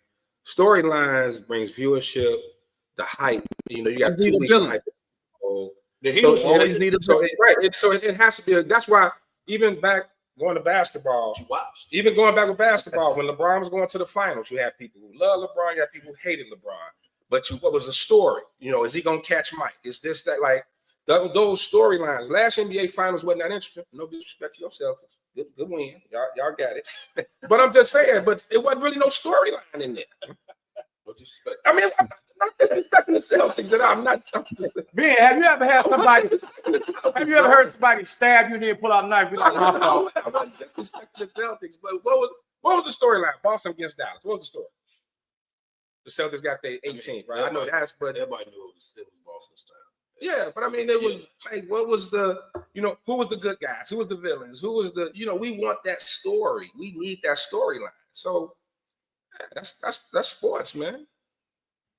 Storylines brings viewership, the hype. You know, you got 2 weeks of hype. The Heels always need a villain. Right. So it has to be. That's why even back going to basketball, even going back with basketball, when LeBron was going to the finals, you had people who loved LeBron, you had people who hated LeBron. But what was the story? You know, is he gonna catch Mike? Is this that? Like those storylines. Last NBA Finals wasn't that interesting. No disrespect to your Celtics. Good win. Y'all got it. But I'm just saying, but it wasn't really no storyline in there. No disrespect. I mean, I'm not disrespecting the Celtics. That I'm just Ben, have you ever had somebody? Have you ever heard somebody stab you and then pull out a knife? Be like, my fault. I'm not disrespecting the Celtics. But what was the storyline? Boston against Dallas. What was the story? The Celtics got their 18th, right? I know that's, but everybody knew it was Boston's time. Yeah, but I mean, it was like, what was the, who was the good guys? Who was the villains? Who was the, we want that story. We need that storyline. So that's sports, man.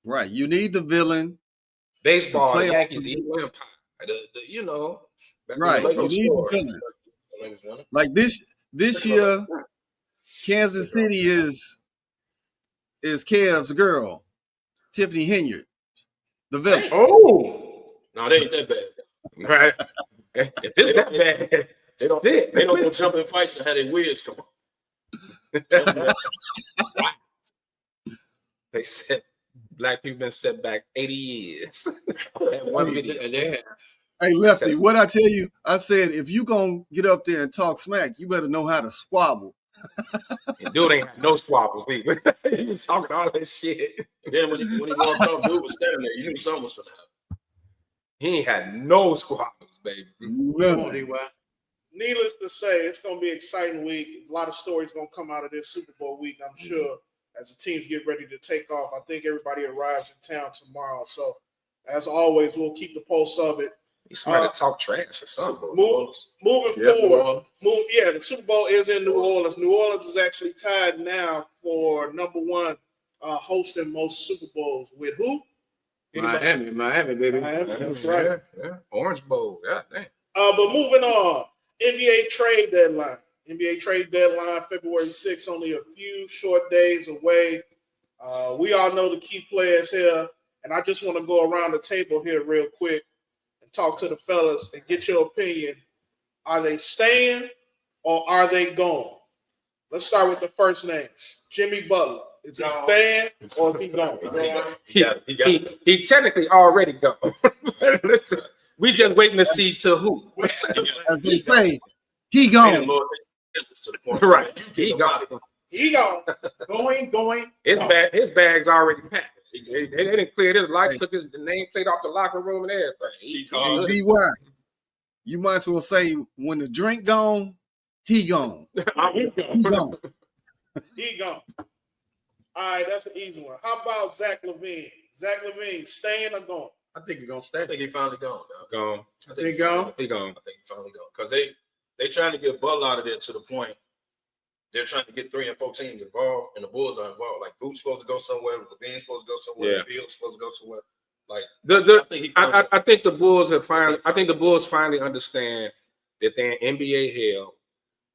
Right. You need the villain. Baseball, the Yankees, the Eagle Empire, right. You need the villain. Like this year, Kansas City is Kev's girl, Tiffany Henyard, the villain. Oh. No, they ain't that bad. Right. If it's that bad, they don't go jump in fights and have their wigs come on. They said black people been set back 80 years. One video. Hey, Lefty, what I tell you, I said, if you gonna get up there and talk smack, you better know how to squabble. Dude ain't had no squabbles either. He was talking all that shit. And then when he walked off, dude was standing there. You knew something was gonna happen. He ain't had no squabbles, baby. No. Needless to say, it's going to be an exciting week. A lot of stories going to come out of this Super Bowl week, I'm sure, as the teams get ready to take off. I think everybody arrives in town tomorrow. So, as always, we'll keep the pulse of it. He's trying to talk trash or something. Moving forward, the Super Bowl is in New Orleans. New Orleans is actually tied now for number one hosting most Super Bowls with who? Miami, baby. That's right. Yeah. Orange Bowl. Yeah, damn. But moving on, NBA trade deadline. NBA trade deadline, February 6th, only a few short days away. We all know the key players here, and I just want to go around the table here real quick and talk to the fellas and get your opinion. Are they staying or are they going? Let's start with the first name, Jimmy Butler. Is he staying or is he going? He technically already gone. Listen, we just waiting to see to who. As they say, he gone. Right. He gone. He gone. Going. His bag's already packed. They didn't clear his lights, took his nameplate off the locker room and everything. Hey, DY, you might as well say when the drink gone, he gone. He gone. He gone. All right, that's an easy one. How about Zach LaVine? Zach LaVine, staying or going? I think he's gonna stay. I think he finally gone. Gone. I think he gone. He gone. I think he finally gone because they trying to get Butler out of there to the point they're trying to get 3 and 4 teams involved, and the Bulls are involved. Like Food's supposed to go somewhere, LaVine's supposed to go somewhere, Bill's supposed to go somewhere. Like I think the Bulls have finally. I think the Bulls finally understand that they're in NBA hell.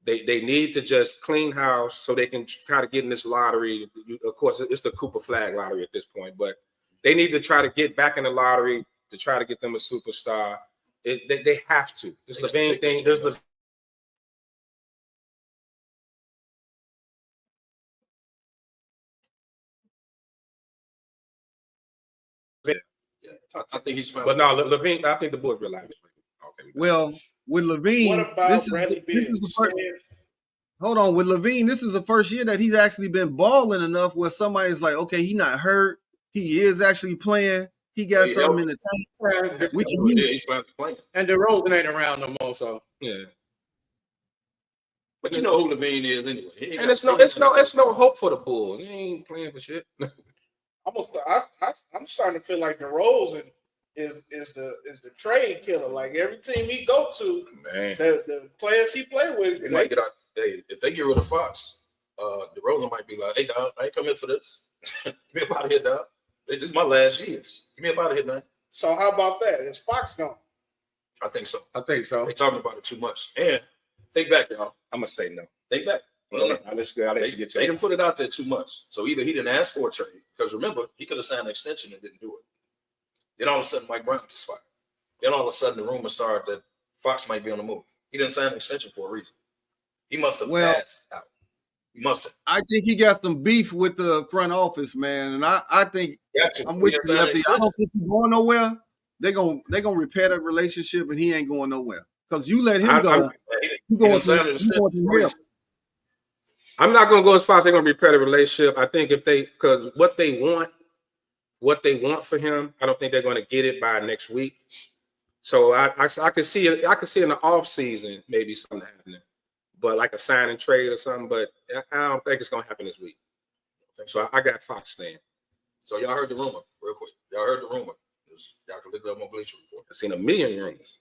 They need to just clean house so they can try to get in this lottery. Of course, it's the Cooper flag lottery at this point, but they need to try to get back in the lottery to try to get them a superstar. They have to. This Levine thing. There's the I think he's fine. but no, Levine. I think the boys realize it. Okay. Well, with Levine, What about Bradley this is the Beals? first. Hold on, with Levine, this is the first year that he's actually been balling enough where somebody's like, okay, he's not hurt. He is actually playing. He got something in the tank. We can use He's finally playing. And DeRozan ain't around no more, so Yeah. But you know who Levine is anyway. And it's no hope for the Bulls. He ain't playing for shit. I'm starting to feel like DeRozan is the trade killer. Like every team he go to, Man. the players he play with, They might get out. Hey, if they get rid of Fox, DeRozan might be like, "Hey, dog, I ain't coming for this. Get me up out of here, dog. This is my last years. Get me up out of here, man." So how about that? Is Fox gone? I think so. I think so. They talking about it too much. And think back, y'all. I'm gonna say no. Think back. I'll let you get They your. didn't put it out there too much. So either he didn't ask for a trade, because remember, he could have signed an extension and didn't do it. Then all of a sudden, Mike Brown gets fired. Then all of a sudden, the rumors started that Fox might be on the move. He didn't sign an extension for a reason. He must have passed out. He must have. I think he got some beef with the front office, man. And I think I'm with you, Lefty. I don't think he's going nowhere. They're gonna repair that relationship, and he ain't going nowhere. Because you let him go. You going to him. I'm not gonna go as far as they're gonna repair the relationship. I think because what they want for him, I don't think they're gonna get it by next week. So I could see it. I could see in the off season maybe something happening, but like a sign and trade or something. But I don't think it's gonna happen this week. So I got Fox staying. So y'all heard the rumor, real quick. Y'all heard the rumor. Y'all can look it up on Bleacher Report. I've seen a million rumors.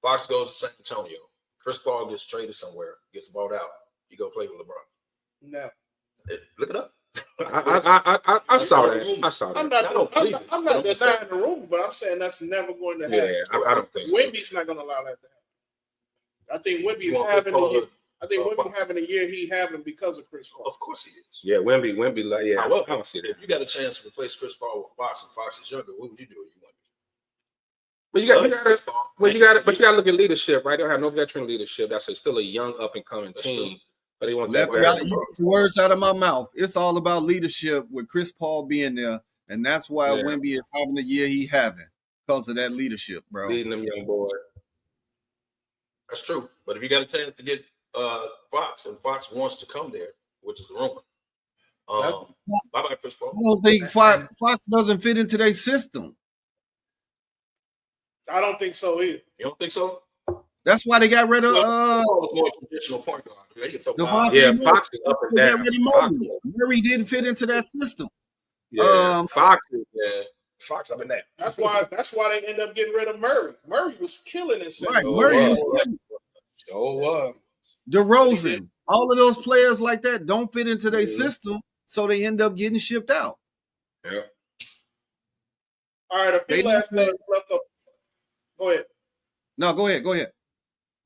Fox goes to San Antonio. Chris Paul gets traded somewhere, gets bought out. You go play with LeBron. No. Look it up. I saw that. I saw that. I'm not denying the rumor, but I'm saying that's never going to happen. Yeah, I don't think so. Wemby's not going to allow that to happen. I think Wemby having a year he having because of Chris Paul. Of course he is. Yeah, Wemby, like, yeah. However, I don't see that. if you got a chance to replace Chris Paul with Fox and Fox is younger, what would you do if you won? But you got to look at leadership, right? They don't have no veteran leadership. That's still a young, up and coming team. True. But they want Lefty, you took the words out of my mouth. It's all about leadership with Chris Paul being there, and that's why Wemby is having the year he having because of that leadership, bro. Leading them young boys. That's true. But if you got a chance to get Fox, and Fox wants to come there, which is the rumor. Bye-bye, Chris Paul. I don't think Fox doesn't fit into their system. I don't think so either. You don't think so? That's why they got rid of more traditional point guard. Fox is up and down. Murray didn't fit into that system. Yeah, Fox up and down. That's why they end up getting rid of Murray. Murray was killing it. Right, Murray was killing. DeRozan, all of those players like that don't fit into their system, so they end up getting shipped out. Yeah. All right, a few last names left up. Go ahead. No, go ahead.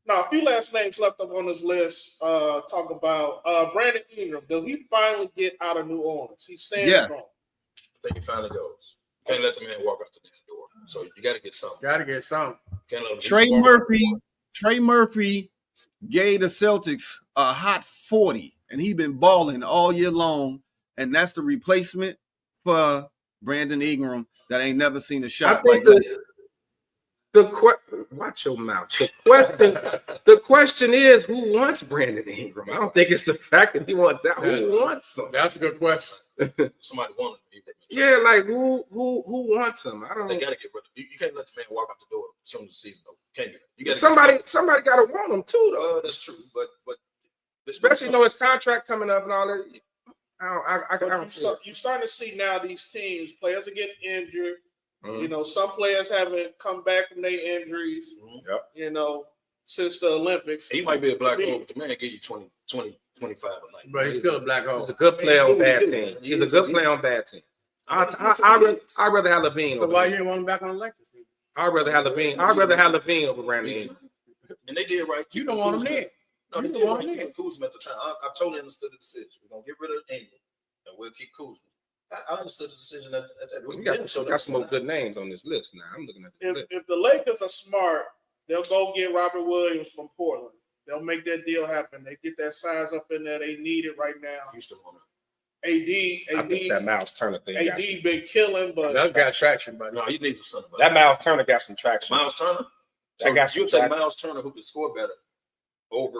Now, a few last names left up on this list. Talk about Brandon Ingram. Does he finally get out of New Orleans? He's staying strong. I think he finally goes. You can't let the man walk out the damn door. So you got to get something. Can't let him Trey Murphy gave the Celtics a hot 40, and he been balling all year long, and that's the replacement for Brandon Ingram that ain't never seen a shot like that. Watch your mouth. The question is, who wants Brandon Ingram? I don't think it's the fact that he wants out. Who wants him? That's a good question. Somebody wanted him. Yeah, like who wants him? I don't. They gotta get rid of him. You can't let the man walk out the door as soon as the season over. Can't do that. You gotta somebody gotta want him too, though. That's true, but especially his contract coming up and all that. I don't. You're starting to see now these teams, players are getting injured. Mm-hmm. You know, some players haven't come back from their injuries. Mm-hmm. Yep. You know, since the Olympics. He might be a black hole, but the man give you 20, 25 a night. But he's still a black hole. He's a good player on bad team. He's a good player on bad team. I'd rather have Levine. So why you didn't want him back on the Lakers team? I'd rather have Levine. I'd rather have Levine over Brandon Ingram. And they did right. You don't want him there. No, they did right. Keep Kuzma at the time. I totally understood the decision. We're gonna get rid of Ingram, and we'll keep Kuzma. I understood the decision at that. We got some more good names on this list now. I'm looking at this list. If the Lakers are smart, they'll go get Robert Williams from Portland. They'll make that deal happen. They get that size up in there. They need it right now. Houston won it. I think that Miles Turner thing. AD been killing, but that's got traction, buddy. No, he needs a son. That Miles Turner got some traction. Miles Turner. So I got you take Miles Turner who could score better over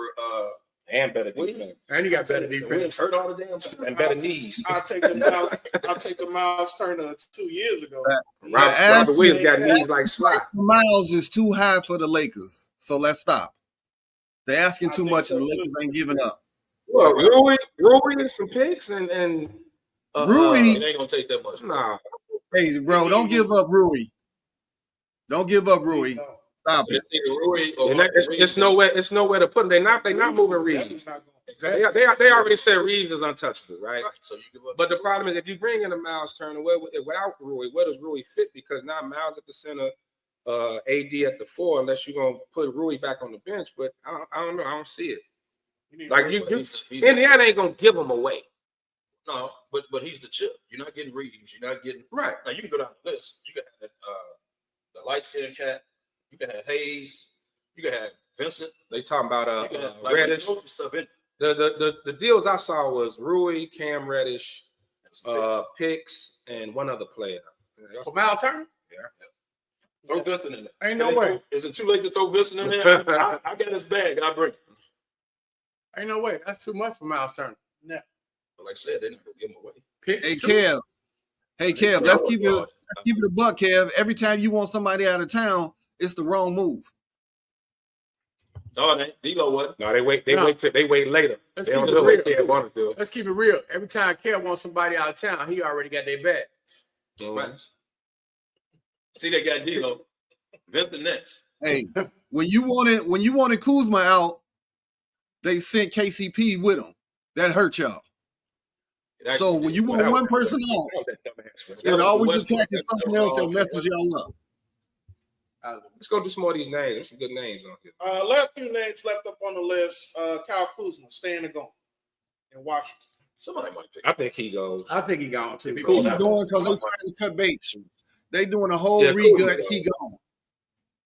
and better defense. And you got better defense. Hurt all the damn time. And better knees. I'll take the Miles Turner 2 years ago. Robert Williams got knees like Slot. Miles is too high for the Lakers, so let's stop. They're asking too much, and the Lakers ain't giving up. Well, Rui and some picks and Rui it ain't gonna take that much. Nah. Hey, bro, don't give up Rui. Don't give up Rui. Stop it. It's nowhere to put them. They're not moving Reeves. They already said Reeves is untouchable, right? So you give up. But the problem is if you bring in a Miles Turner, without Rui, where does Rui fit? Because now Miles at the center, AD at the 4, unless you're gonna put Rui back on the bench. But I don't know. I don't see it. Like Indiana ain't gonna give him away. No, but he's the chip. You're not getting Reeves. You're not getting right. Now you can go down the list. You can have the light skinned cat. You can have Hayes. You can have Vincent. They talking about Reddish. Stuff in. The deals I saw was Rui, Cam Reddish, Picks, and one other player. For Miles Turner? Yeah. Throw Vincent in there. Ain't no way. Is it too late to throw Vincent in there? I got his bag. I bring it. Ain't no way. That's too much for Miles Turner. Yeah. But like I said, they're not gonna give him away. Hey Kev, let's keep it a buck, Kev. Every time you want somebody out of town, it's the wrong move. No, it ain't. D-Lo wasn't. No, they wait later. Let's they keep don't it do real. what Kev want to do. Let's keep it real. Every time Kev wants somebody out of town, he already got their bags. See, they got D-Lo. Vincent next. Hey, when you wanted Kuzma out, they sent KCP with him. That hurt y'all. So when you want one person out, it always attaches something else that messes y'all up. Let's go do some more of these names. There's some good names on here. Last few names left up on the list. Kyle Kuzma, staying or going in Washington. Somebody might pick. I think he goes. I think he gone too. He's going because they're trying to cut bait. They doing a whole regut. He gone.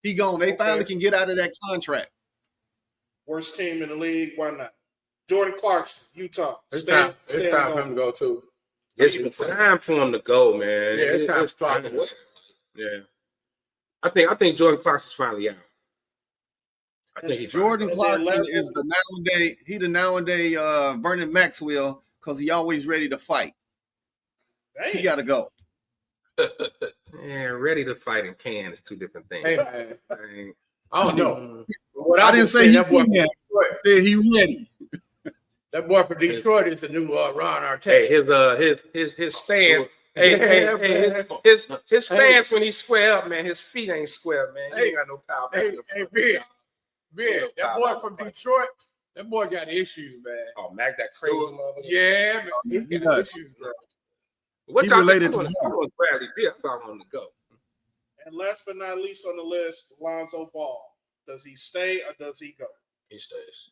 He gone. They finally can get out of that contract. Worst team in the league. Why not? Jordan Clarkson, Utah. It's time for him to go too. It's time for him to go, man. Yeah, it's time for Clarkson. Yeah. I think Jordan Clarkson's finally out. I think Jordan Clarkson is the nowadays Vernon Maxwell because he always ready to fight. Dang. He gotta go. Yeah, ready to fight and can is two different things. Hey, man. I don't know. I didn't say he can. Said he ready. That boy from Detroit is the new Ron Artest. Hey, his stance. His stance when he square up, man. His feet ain't square, man. He ain't got no power. Ben, that boy from Detroit. That boy got issues, man. Oh, Mac, that crazy motherfucker. Yeah, man. He got issues, bro. What he time related to Bradley Beal? I thought I wanted to go. And last but not least on the list, Lonzo Ball. Does he stay or does he go? He stays.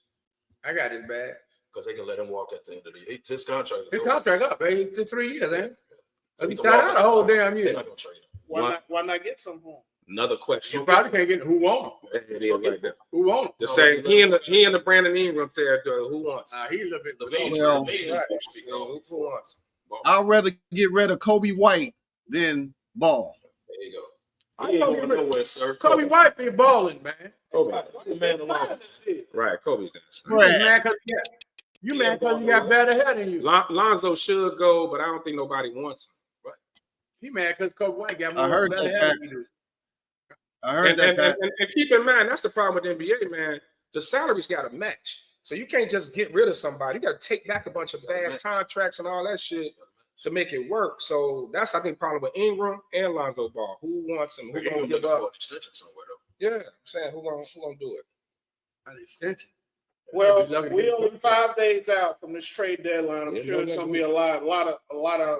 I got his bag. Because they can let him walk at the end of the year. His contract. His contract up, man. It's 3 years, man. He sat out a whole damn year. They're not gonna trade him. Why not get some home? Another question. You probably can't get who want him. Who want him? The same. He in the Brandon Ingram territory. Who wants? He a little bit. Who wants? I'd rather get rid of Kobe White than Ball. There you go. I ain't going nowhere, sir. Kobe White be balling, man. Kobe. Man alone. Right, Kobe's in. Right. You mad because he got better hair than you. Lonzo should go, but I don't think nobody wants him. Right. He mad because Kobe White got more better hair than you do. I heard that. And keep in mind, that's the problem with NBA, man. The salaries got to match. So you can't just get rid of somebody. You got to take back a bunch of bad contracts and all that shit to make it work. So that's, I think, problem with Ingram and Lonzo Ball. Who wants him? Who going to give up? An extension somewhere, though. Yeah, I'm saying who gonna do it? An extension. Well, we only 5 days out from this trade deadline. I'm sure it's going to be a lot of.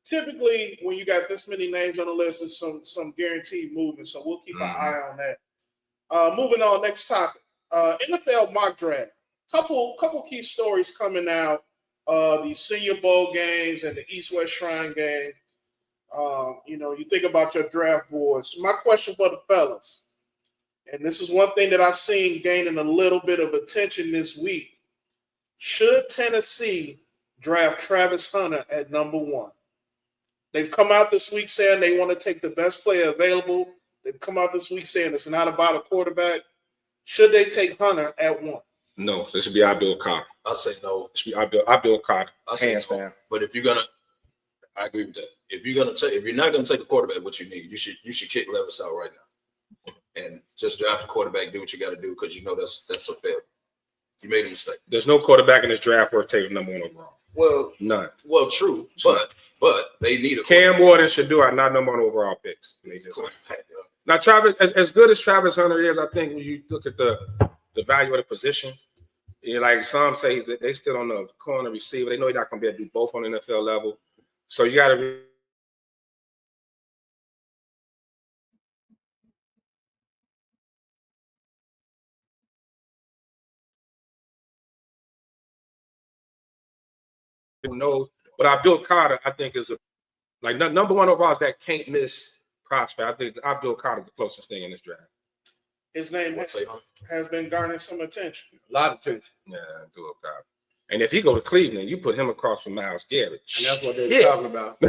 Typically, when you got this many names on the list, there's some guaranteed movement. So we'll keep an eye on that. Moving on, next topic. NFL mock draft. Couple key stories coming out. the Senior Bowl games and the East-West Shrine game. You think about your draft boards. My question for the fellas, and this is one thing that I've seen gaining a little bit of attention this week. Should Tennessee draft Travis Hunter at number 1? They've come out this week saying they want to take the best player available. They've come out this week saying it's not about a quarterback. Should they take Hunter at 1? No, this should be Abdul Carter. I'll say no. It should be Abdul Carter. I'll say Hands no. down. But if you're not gonna take a quarterback, what you need, you should kick Levis out right now, and just draft a quarterback. Do what you got to do because you know that's a failure. You made a mistake. There's no quarterback in this draft worth taking number 1 overall. Well, None. Well, true, but they need a Cam Ward and Shador are not number 1 overall picks. They just now Travis, as good as Travis Hunter is, I think when you look at the value of the position, like some say they still on the corner receiver. They know you're not going to be able to do both on the NFL level. So you got to know. But Abdul Carter, I think, is number 1 overall is that can't miss prospect. I think Abdul Carter is the closest thing in this draft. His name has been garnering some attention. A lot of attention. Yeah, Abdul Carter. And if he go to Cleveland, you put him across from Myles Garrett. And that's what they're talking about.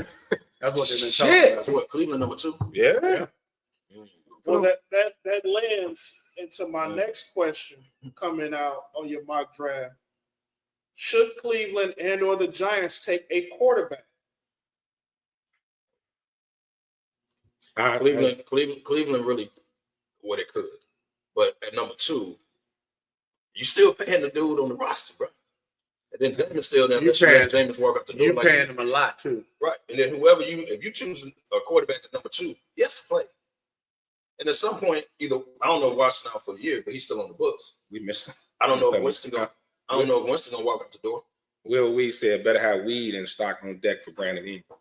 That's what they've been talking about. That's what Cleveland number 2. Yeah. Well, that lands into my next question coming out on your mock draft. Should Cleveland and or the Giants take a quarterback? Cleveland really what it could. But at number 2, you still paying the dude on the roster, bro. And then James still there. James walk up the door. You're paying him a lot too. Right. And then if you choose a quarterback at number 2, he has to play. And at some point, I don't know if Washington out for a year, but he's still on the books. We miss him. I don't know if Winston gonna walk up the door. Will Weed said better have weed and stock on deck for Brandon Ingram.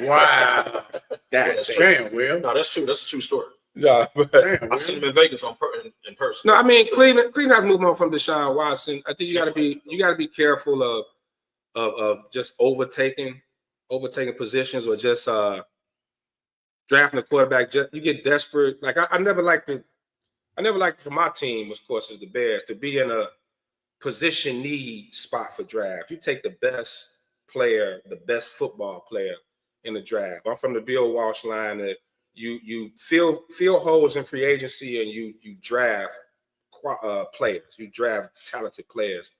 Wow. That's Damn, Will. No, that's true. That's a true story. Yeah, but I seen him in Vegas in person. no, I mean Cleveland has moved on from Deshaun Watson. I think you got to be careful of just overtaking positions or just drafting a quarterback. You get desperate. Like I never liked for my team, of course, is the Bears to be in a position need spot for draft. You take the best player, the best football player in the draft. I'm from the Bill Walsh line that you fill holes in free agency and you draft players. You draft talented players.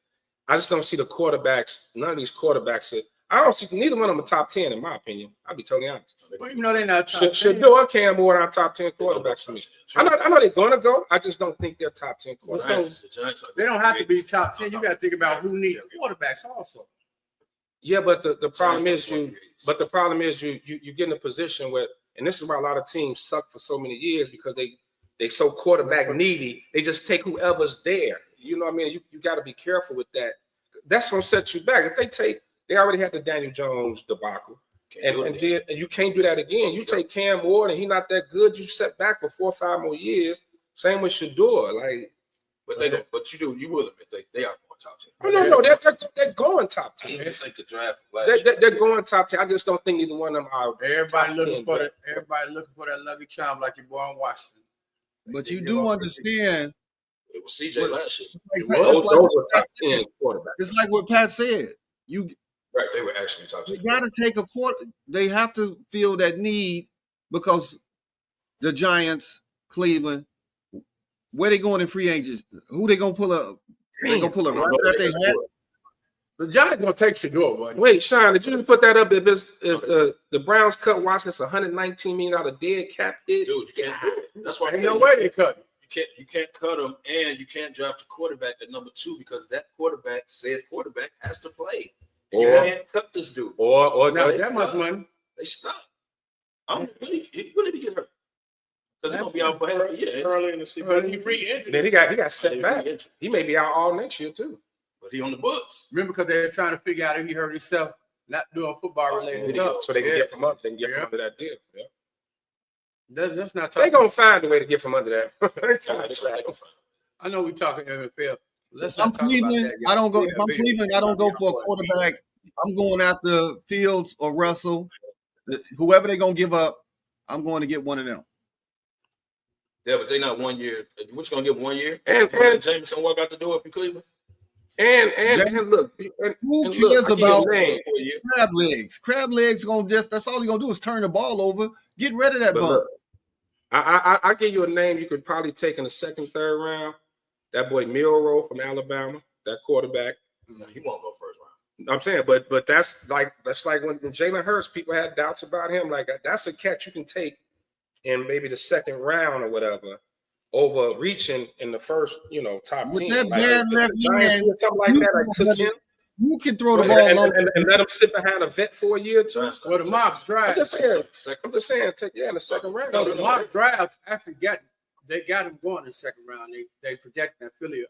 I just don't see the quarterbacks. None of these quarterbacks. I don't see neither one of them a top 10 in my opinion. I'll be totally honest. Well, you know they're not top 10. Shador or Cam Ward are top 10 quarterbacks for me. I know they're gonna go. I just don't think they're top 10 quarterbacks. They don't have to be top 10. You got to think about who needs quarterbacks also. Yeah, but the problem is you get in a position where, and this is why a lot of teams suck for so many years because they so quarterback needy. They just take whoever's there. You know what I mean? You got to be careful with that. That's gonna set you back. If they already had the Daniel Jones debacle, and you can't do that again. You take Cam Ward and he's not that good. You set back for 4 or 5 more years. Same with Shador. You will admit they are going top 10. No, they're going top 10. It's like the draft. They're going top 10. I just don't think either one of them are. Everybody looking for that lucky charm like your boy in Washington. But you do understand. It was CJ last year. It's like what Pat said. Right, they were actually top 10. You got to take a quarter. They have to feel that need because the Giants, Cleveland, where they going in free agents? Who they gonna pull up? They gonna pull a right that they had. The Giants gonna take Shador, buddy. Wait, Sean, did you just put that up? If the Browns cut Washington $119 million dead cap hit, dude, you can't do it. That's why ain't no way they cut him. You can't cut him, and you can't draft a quarterback at number 2 because that quarterback has to play. You can't cut this dude. Or not that much money. They stuck. When did he get hurt? Because he's gonna be out for half a year. Early in the season, but he re-injured. Then he got set back. He may be out all next year too. But he on the books. Remember, because they're trying to figure out if he hurt himself, not doing football related stuff. So they can get from up. They can get from under that deal. Yeah. That's not. They're gonna find a way to get from under that. I know we're talking NFL. Let's If I'm not talk about Cleveland, that, y'all. I don't go. We If got I'm bigger Cleveland, things I don't to go be for a on. quarterback. I'm going after Fields or Russell. Whoever they're gonna give up, I'm going to get one of them. Yeah, but they not 1 year. What you gonna give 1 year? And Jameson walk out the door up in Cleveland. and look, Who and look, cares I give you a about name. For a year. crab legs? Crab legs gonna that's all he's gonna do is turn the ball over. Get rid of that But bum. look, I give you a name you could probably take in the second, third round. That boy Milroe from Alabama, that quarterback. No, he won't go first round. I'm saying, but that's like when Jalen Hurts, people had doubts about him. Like that's a catch you can take in maybe the second round or whatever, over reaching in the first, top With 10. that Like, bad if the left Giants hand, did something like you that, like took him you can throw the and, ball and, over. and let him sit behind a vet for a year or two. Well, the mock I'm draft. just saying, take in the second round. So the mock draft actually got him going in the second round. They projected that Philly,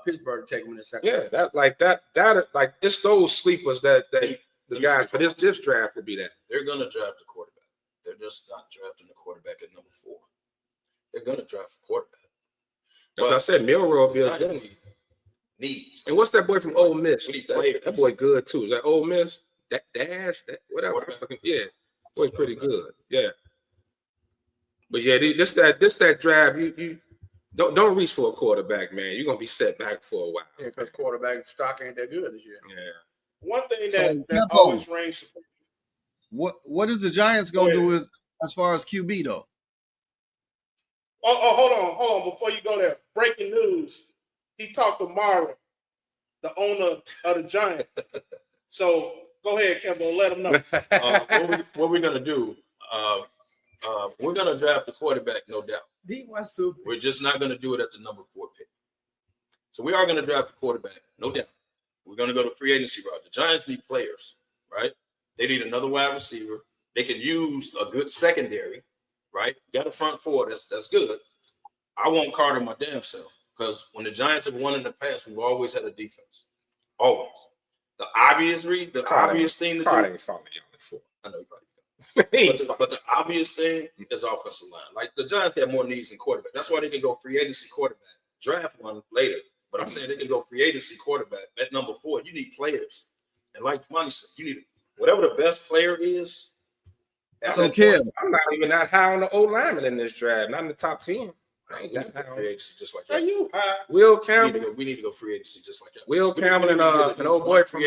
Pittsburgh take him in the second. Yeah, that it's those sleepers that the guys for this draft would be that. They're gonna draft a quarterback. They're just not drafting the quarterback at number 4. They're gonna draft a quarterback. That's what I said. Milroe will be a good needs. And what's that boy from Ole Miss? We need players. That boy good too. Is that Ole Miss? That whatever. Quarterback. Yeah, boy's pretty good. Yeah. But yeah, this that draft. You don't reach for a quarterback, man. You're gonna be set back for a while. Yeah, because quarterback stock ain't that good this year. Yeah. One thing So, that Tempo. always reigns. What is the Giants gonna do as far as QB though? Oh, hold on. Before you go there, breaking news. He talked to Mara, the owner of the Giants. So go ahead, Kembo, let him know. What we're gonna do? We're gonna draft the quarterback, no doubt. We're just not gonna do it at the number 4 pick. So we are gonna draft the quarterback, no doubt. We're gonna go to free agency route. The Giants need players, right? They need another wide receiver. They can use a good secondary, right? Got a front 4, that's good. I want Carter my damn self, because when the Giants have won in the past, we've always had a defense. Always. The obvious thing to Carter do. ain't falling y'all at 4. I know you probably don't. But the obvious thing is offensive line. Like the Giants have more needs than quarterback. That's why they can go free agency quarterback, draft one later. But I'm saying they can go free agency quarterback at number 4. You need players, and like Monty said, you need whatever the best player is. So, Kev, I'm not even that high on the O lineman in this draft. Not in the top 10. I ain't that high on free agency just like Are that. you high? Will Campbell. We need to go free agency just like that. Will Campbell and an old boy from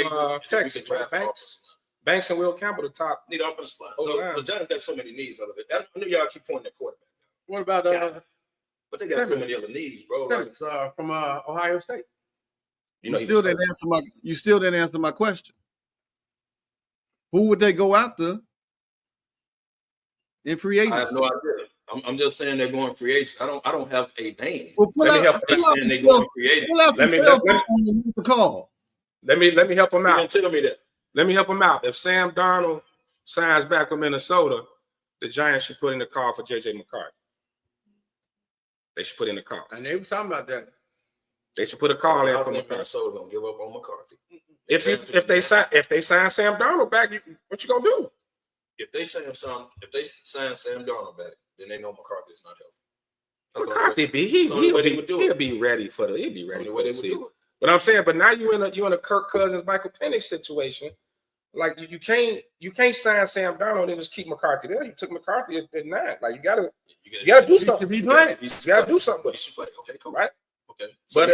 Texas, draft Banks. Banks and Will Campbell, the top. Need offensive line. Oh, So wow. the Giants got so many needs out of it. I know y'all keep pointing at quarterback, What about but they got so many other needs, bro. Like, from Ohio State? you still didn't answer my question. Who would they go after in free agency? I have no idea. I'm just saying they're going free agent. I don't have a name. Well, pull out I'm just saying they're going free agent. your cell phone and make the call. Let me help him You out. didn't tell me that. Let me help him out. If Sam Darnold signs back with Minnesota, the Giants should put in the call for J.J. McCarthy. They should put in the call. And they was talking about that. They should put a call in I for don't think McCarthy. Minnesota gonna give up on McCarthy. If they sign Sam Darnold back, what you gonna do? If they sign Sam Darnold back, then they know McCarthy is not healthy. McCarthy he'll be ready for the season. But I'm saying, but now you in a Kirk Cousins, Michael Penix situation. Like you can't sign Sam Darnold and just keep McCarthy there. You took McCarthy at 9. Like you gotta do something. You gotta do something. He should play. Okay, cool. Right? Okay. But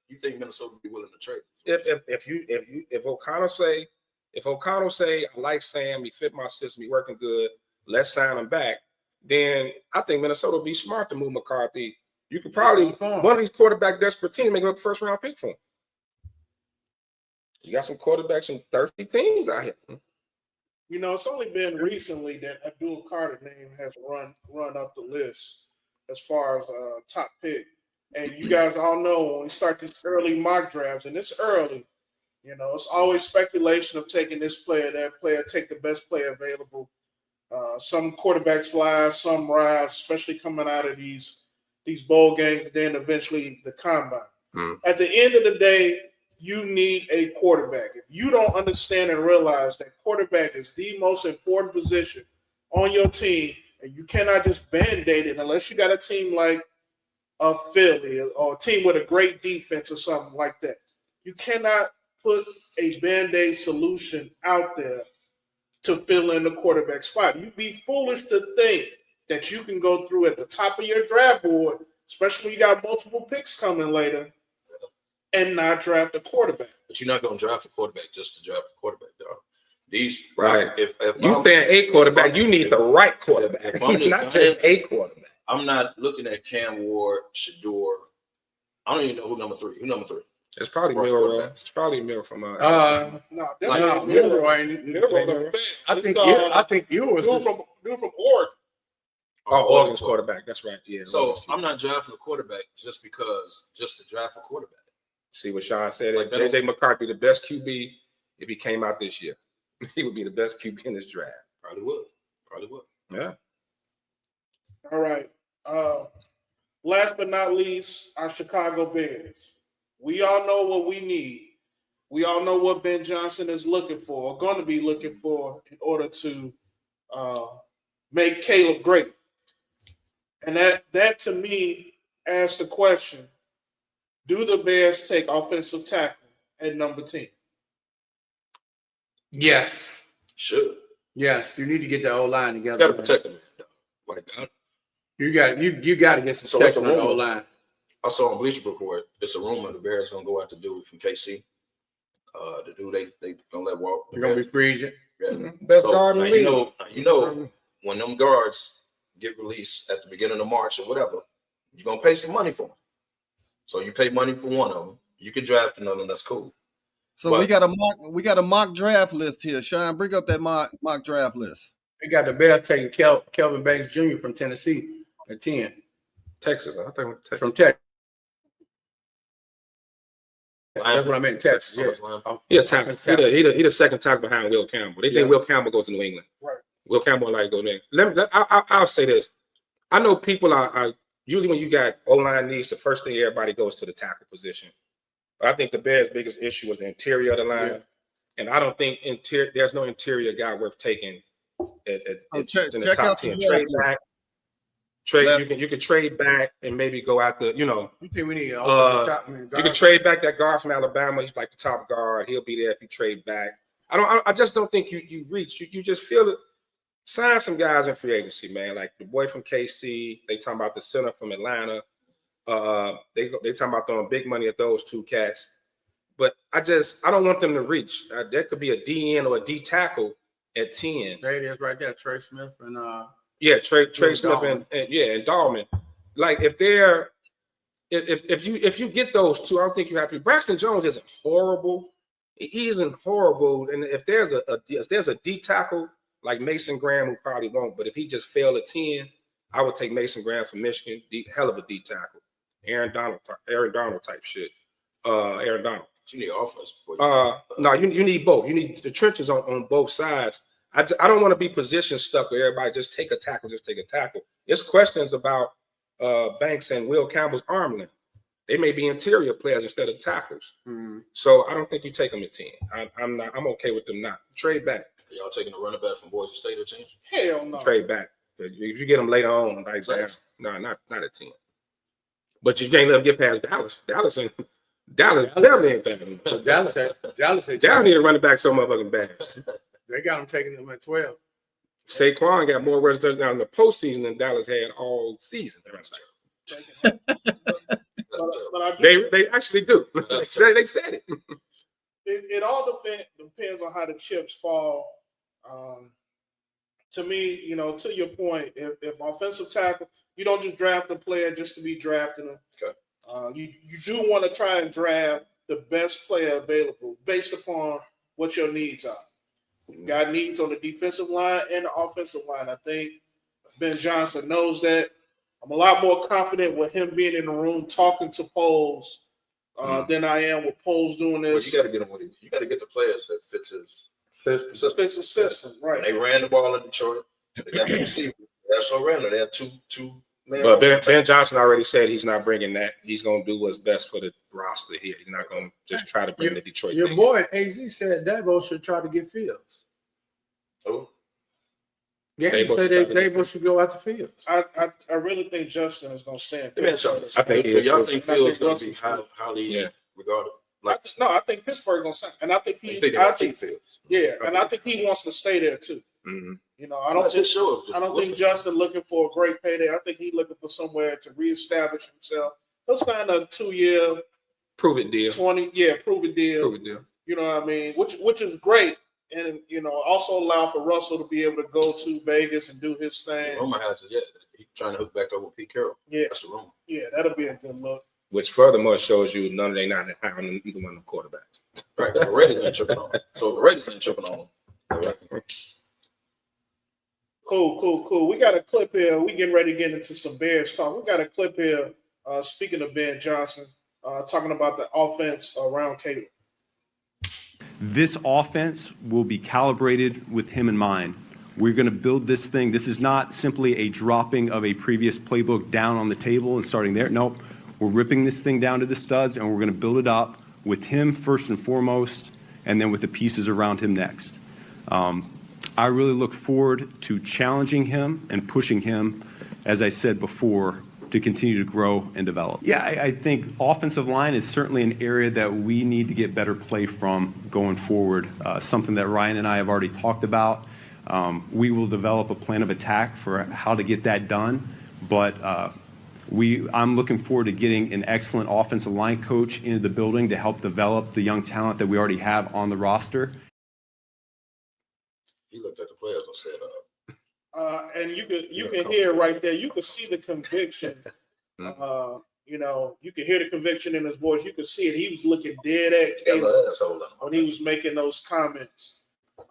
you think Minnesota would be willing to trade? If O'Connell say I like Sam, he fit my system, he working good, let's sign him back, then I think Minnesota would be smart to move McCarthy. You could probably one of these quarterback desperate teams make a first round pick for him. You got some quarterbacks in thirsty teams out here. You know, it's only been recently that Abdul Carter name has run up the list as far as top pick. And you guys all know when we start these early mock drafts, and it's early, you know, it's always speculation of taking this player, that player, take the best player available. Some quarterbacks rise, some rise, especially coming out of these bowl games, and then eventually the combine. At the end of the day, you need a quarterback. If you don't understand and realize that quarterback is the most important position on your team, and you cannot just band-aid it unless you got a team like of Philly or a team with a great defense or something like that. You cannot put a Band-Aid solution out there to fill in the quarterback spot. You'd be foolish to think that you can go through at the top of your draft board, especially when you got multiple picks coming later, and not draft a quarterback. But you're not going to draft a quarterback just to draft a quarterback, dog. These Right. If You saying a quarterback, you need the right quarterback, not just a quarterback. I'm not looking at Cam Ward, Shador. I don't even know who number three. Who number three? It's probably Milroy. It's probably Milroy from Milroy. I think you was dude from Oregon. Oregon's quarterback. That's right. Yeah. So I'm not drafting a quarterback just to draft a quarterback. See what Sean said. Like JJ McCarthy, the best QB, if he came out this year, he would be the best QB in this draft. Probably would. Yeah. All right. Last but not least, our Chicago Bears. We all know what we need. We all know what Ben Johnson is looking for, or going to be looking for, in order to make Caleb great. And that to me asks the question, do the Bears take offensive tackle at number 10? Yes. Should. Yes, you need to get the O-line together. You got to protect them. Like that. You got to get some protection on the O-line. I saw on Bleacher Report, it's a rumor the Bears going to go out to dude from KC. The dude they going to let walk. You're going to be free agent. Yeah. Best guard in the league. You know, when them guards get released at the beginning of March or whatever, you're going to pay some money for them. So you pay money for one of them. You can draft another, and that's cool. So we got a mock draft list here. Sean, bring up that mock draft list. We got the Bears taking Kelvin Banks Jr. from Tennessee at 10. Texas. I think Texas. From Texas. That's what I meant, Texas. Yeah. He the second tackle behind Will Campbell. They think Will Campbell goes to New England. Right. Will Campbell like go there. I'll say this. I know people are usually when you got O-line needs, the first thing everybody goes to the tackle position. But I think the Bears' biggest issue is the interior of the line. Yeah. And I don't think there's no interior guy worth taking in the top 10. Trade back. You can trade back and maybe go out the, You think we need you can trade back that guard from Alabama. He's like the top guard. He'll be there if you trade back. I just don't think you reach. You just feel it. Sign some guys in free agency, man. Like the boy from KC. They talking about the center from Atlanta. They talking about throwing big money at those two cats. But I don't want them to reach. There could be a DN or a D tackle at 10. There it is right there, Trey Smith and Trey Smith and Dahlman. Like if you get those two, I don't think you have to. Braxton Jones isn't horrible. He isn't horrible. And if there's a D tackle like Mason Graham, who probably won't, but if he just failed at 10, I would take Mason Graham from Michigan. Hell of a D tackle. Aaron Donald type shit. Aaron Donald. You need offense before you no, you need both. You need the trenches on both sides. I don't want to be position stuck where everybody just take a tackle. It's questions about Banks and Will Campbell's arm length. They may be interior players instead of tackles. Mm-hmm. So I don't think you take them at 10. I'm okay with them not. Trade back. Y'all taking a running back from Boise State at 10? Hell no. Trade back. If you get them later on, like that, no, not at 10. But you can't let them get past Dallas. Dallas definitely ain't bad. Dallas need to run it back so motherfucking bad. They got him taking them at 12. Saquon got more rushing touchdowns in the postseason than Dallas had all season. They actually do. They said it. It all depends on how the chips fall. To me, to your point, if offensive tackle, you don't just draft a player just to be drafting them. Okay. You do want to try and draft the best player available based upon what your needs are. You got needs on the defensive line and the offensive line. I think Ben Johnson knows that. I'm a lot more confident with him being in the room talking to Poles than I am with Poles doing this. Well, you got to get him. You got to get the players that fits his system. Fits his system, right? When they ran the ball in Detroit. They got the receiver. That's so random. They have two. But Ben Johnson already said he's not bringing that. He's going to do what's best for the roster here. He's not going to just try to bring the Detroit. Your thing boy AZ said Dabo should try to get Fields. Oh, Yeah, they say Dabo should go out the field. I really think Justin is going to stand. I think y'all think Fields going to be highly regarded. I think Pittsburgh going to sign, and I think Fields. Yeah, and I think he wants to stay there too. Mm-hmm. You know, I don't think Justin looking for a great payday. I think he's looking for somewhere to reestablish himself. He'll sign a 2-year, prove it deal. Prove it deal. You know what I mean? Which is great, and you know, also allow for Russell to be able to go to Vegas and do his thing. Rumor has it, he's trying to hook back up with Pete Carroll. Yeah, that's the rumor. Yeah, that'll be a good look. Which furthermore shows you none of they not high on either one of the quarterbacks. Right, the Raiders ain't tripping on him. So the Raiders ain't tripping on him. Cool. We got a clip here. We getting ready to get into some Bears talk. We got a clip here. Speaking of Ben Johnson, talking about the offense around Caleb. This offense will be calibrated with him in mind. We're going to build this thing. This is not simply a dropping of a previous playbook down on the table and starting there. Nope. We're ripping this thing down to the studs, and we're going to build it up with him first and foremost, and then with the pieces around him next. I really look forward to challenging him and pushing him, as I said before, to continue to grow and develop. Yeah, I think offensive line is certainly an area that we need to get better play from going forward, something that Ryan and I have already talked about. We will develop a plan of attack for how to get that done, but I'm looking forward to getting an excellent offensive line coach into the building to help develop the young talent that we already have on the roster. He looked at the players and said, and you can hear right there. You can see the conviction. You know, you can hear the conviction in his voice. You can see it. He was looking dead at Caleb when he was making those comments.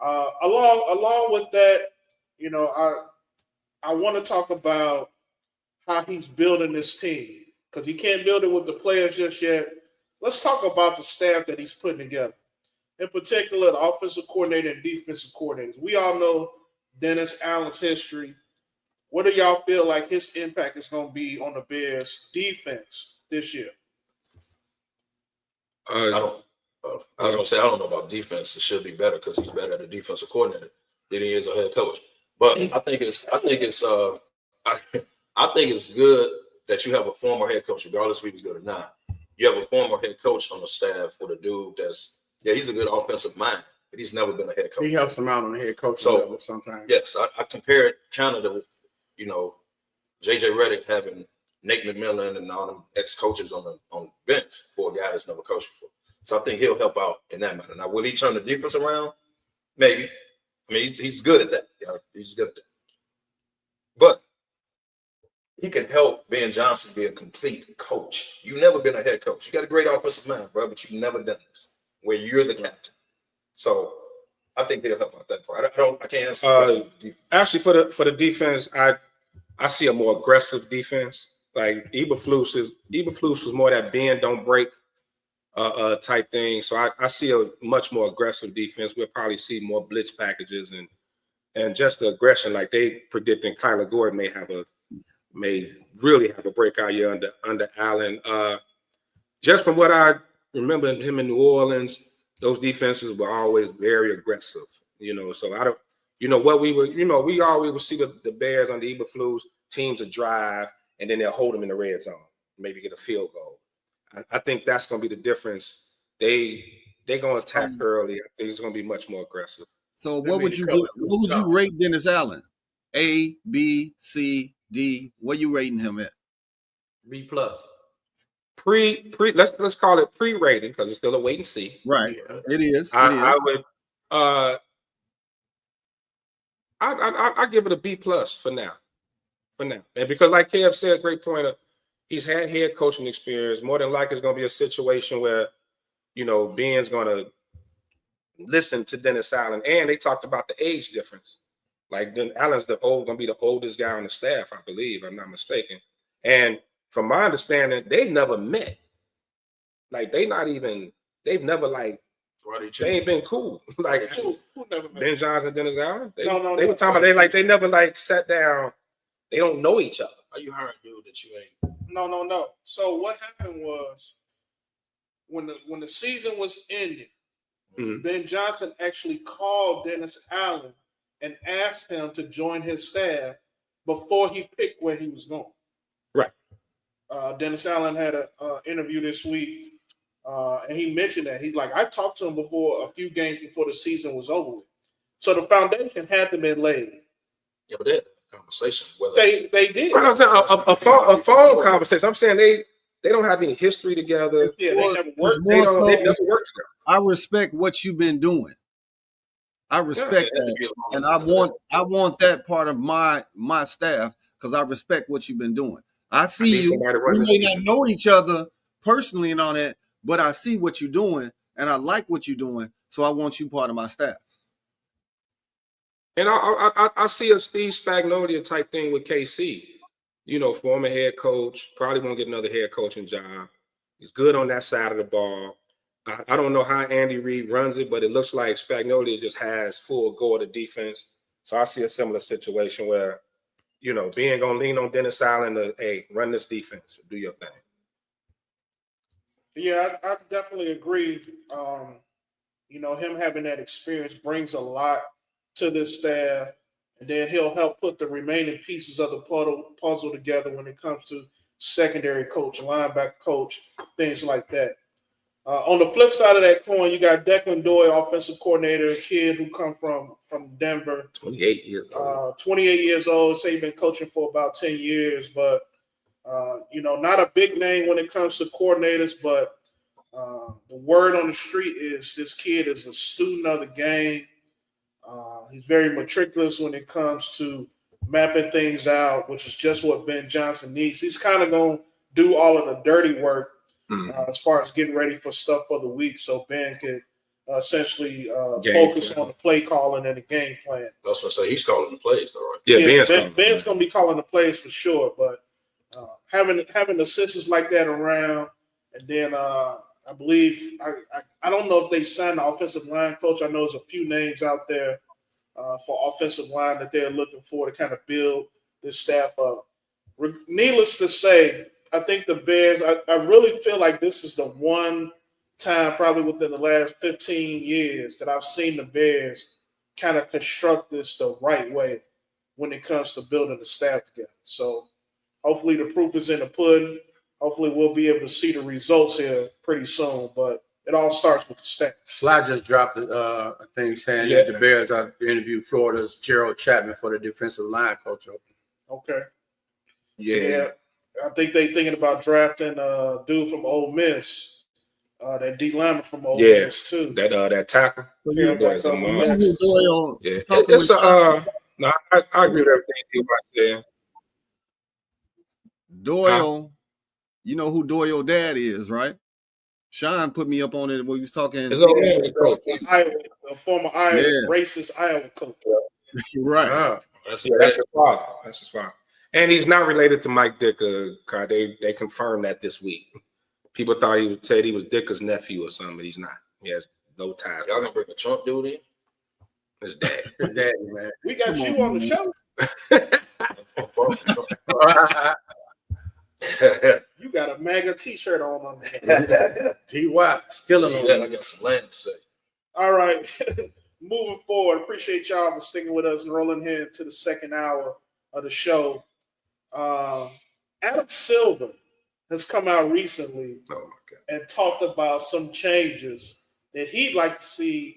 Along with that, you know, I want to talk about how he's building this team, because he can't build it with the players just yet. Let's talk about the staff that he's putting together. In particular, the offensive coordinator and defensive coordinators. We all know Dennis Allen's history. What do y'all feel like his impact is going to be on the Bears' defense this year? I was going to say, I don't know about defense. It should be better because he's better at a defensive coordinator than he is a head coach. But I think it's good that you have a former head coach, regardless if he's good or not. You have a former head coach on the staff with a dude he's a good offensive mind, but he's never been a head coach. He helps him out on the head coach level sometimes. Yes, I compare it kind of to, you know, J.J. Redick having Nate McMillan and all them ex-coaches on the bench for a guy that's never coached before. So I think he'll help out in that matter. Now, will he turn the defense around? Maybe. I mean, he's good at that. You know, he's good at that. But he can help Ben Johnson be a complete coach. You've never been a head coach. You got a great offensive mind, bro, but you've never done this where you're the captain. So I think they'll help out that part. I can't answer. Actually, for the defense, I see a more aggressive defense. Like Eberflus was more that bend don't break type thing. So I see a much more aggressive defense. We'll probably see more blitz packages and just the aggression. Like they predicting Kyler Gordon may really have a breakout year under Allen. Just from what I remember him in New Orleans, those defenses were always very aggressive. You know, so I don't. You know what we always would see the Bears under Eberflus, teams to drive and then they'll hold them in the red zone, maybe get a field goal. I think that's going to be the difference. They're going to attack early. I think it's going to be much more aggressive. So what would you rate Dennis Allen? A, B, C, D. What are you rating him at? B plus. Let's call it pre-rating because it's still a wait and see. Right. Yeah. It is. I would I give it a B plus for now. And because like Kev said, great point of he's had head coaching experience. More than likely it's gonna be a situation where, you know, Ben's gonna listen to Dennis Allen. And they talked about the age difference. Like Allen's gonna be the oldest guy on the staff, I believe, if I'm not mistaken. And from my understanding, they've never met. Like they've never like they ain't been cool. Like who never met? Ben Johnson and Dennis Allen. They No. were talking about they never like sat down. They don't know each other. Are you hiring a dude that you ain't? No. So what happened was when the season was ending, Ben Johnson actually called Dennis Allen and asked him to join his staff before he picked where he was going. Right. Dennis Allen had an interview this week, and he mentioned that. He's like, I talked to him before a few games before the season was over with. So the foundation had to be laid. Yeah, but that conversation, whether They did. Right, I'm saying a phone conversation. I'm saying they don't have any history together. Yeah, they never worked. They never worked together. I respect what you've been doing. I respect that, and I want that part of my staff because I respect what you've been doing. I see you. We may not know each other personally and all that, but I see what you're doing, and I like what you're doing. So I want you part of my staff. And I see a Steve Spagnuolo type thing with KC. You know, former head coach, probably won't get another head coaching job. He's good on that side of the ball. I don't know how Andy Reid runs it, but it looks like Spagnuolo just has full go of the defense. So I see a similar situation where, you know, being going to lean on Dennis Allen to, hey, run this defense, do your thing. Yeah, I definitely agree. You know, him having that experience brings a lot to this staff, and then he'll help put the remaining pieces of the puzzle together when it comes to secondary coach, linebacker coach, things like that. On the flip side of that coin, you got Declan Doyle, offensive coordinator, a kid who come from Denver. 28 years old. 28 years old. Say he's been coaching for about 10 years, but, you know, not a big name when it comes to coordinators, but the word on the street is this kid is a student of the game. He's very meticulous when it comes to mapping things out, which is just what Ben Johnson needs. He's kind of going to do all of the dirty work as far as getting ready for stuff for the week, so Ben could essentially focus on the play calling and the game plan. That's what I say. He's calling the plays, though, right? Yeah, Ben's going to be calling the plays for sure, but having assistants like that around, and then I believe I don't know if they signed the offensive line coach. I know there's a few names out there for offensive line that they're looking for to kind of build this staff up. Needless to say, I think the Bears, I really feel like this is the one time probably within the last 15 years that I've seen the Bears kind of construct this the right way when it comes to building the staff together. So hopefully the proof is in the pudding. Hopefully we'll be able to see the results here pretty soon, but it all starts with the staff. Sly just dropped a thing saying that the Bears are interviewed Florida's Gerald Chapman for the defensive line coach. Okay. Yeah. I think they're thinking about drafting a dude from Ole Miss, that D lineman from Ole Miss too. That tackle. Yeah, Doyle, it's no, I agree with everything you about there. Doyle, you know who Doyle dad is, right? Sean put me up on it when he was talking. A former racist Iowa coach. Right. That's his father. That's his father. And he's not related to Mike Dicker. They confirmed that this week. People thought he said he was Dicker's nephew or something, but he's not. He has no ties. Y'all gonna bring a Trump dude in? His dad. His daddy, man. We got you on the show. You got a MAGA T-shirt on. T.Y. still in I got some land to say. All right. Moving forward, appreciate y'all for sticking with us and rolling here to the second hour of the show. Adam Silver has come out recently and talked about some changes that he'd like to see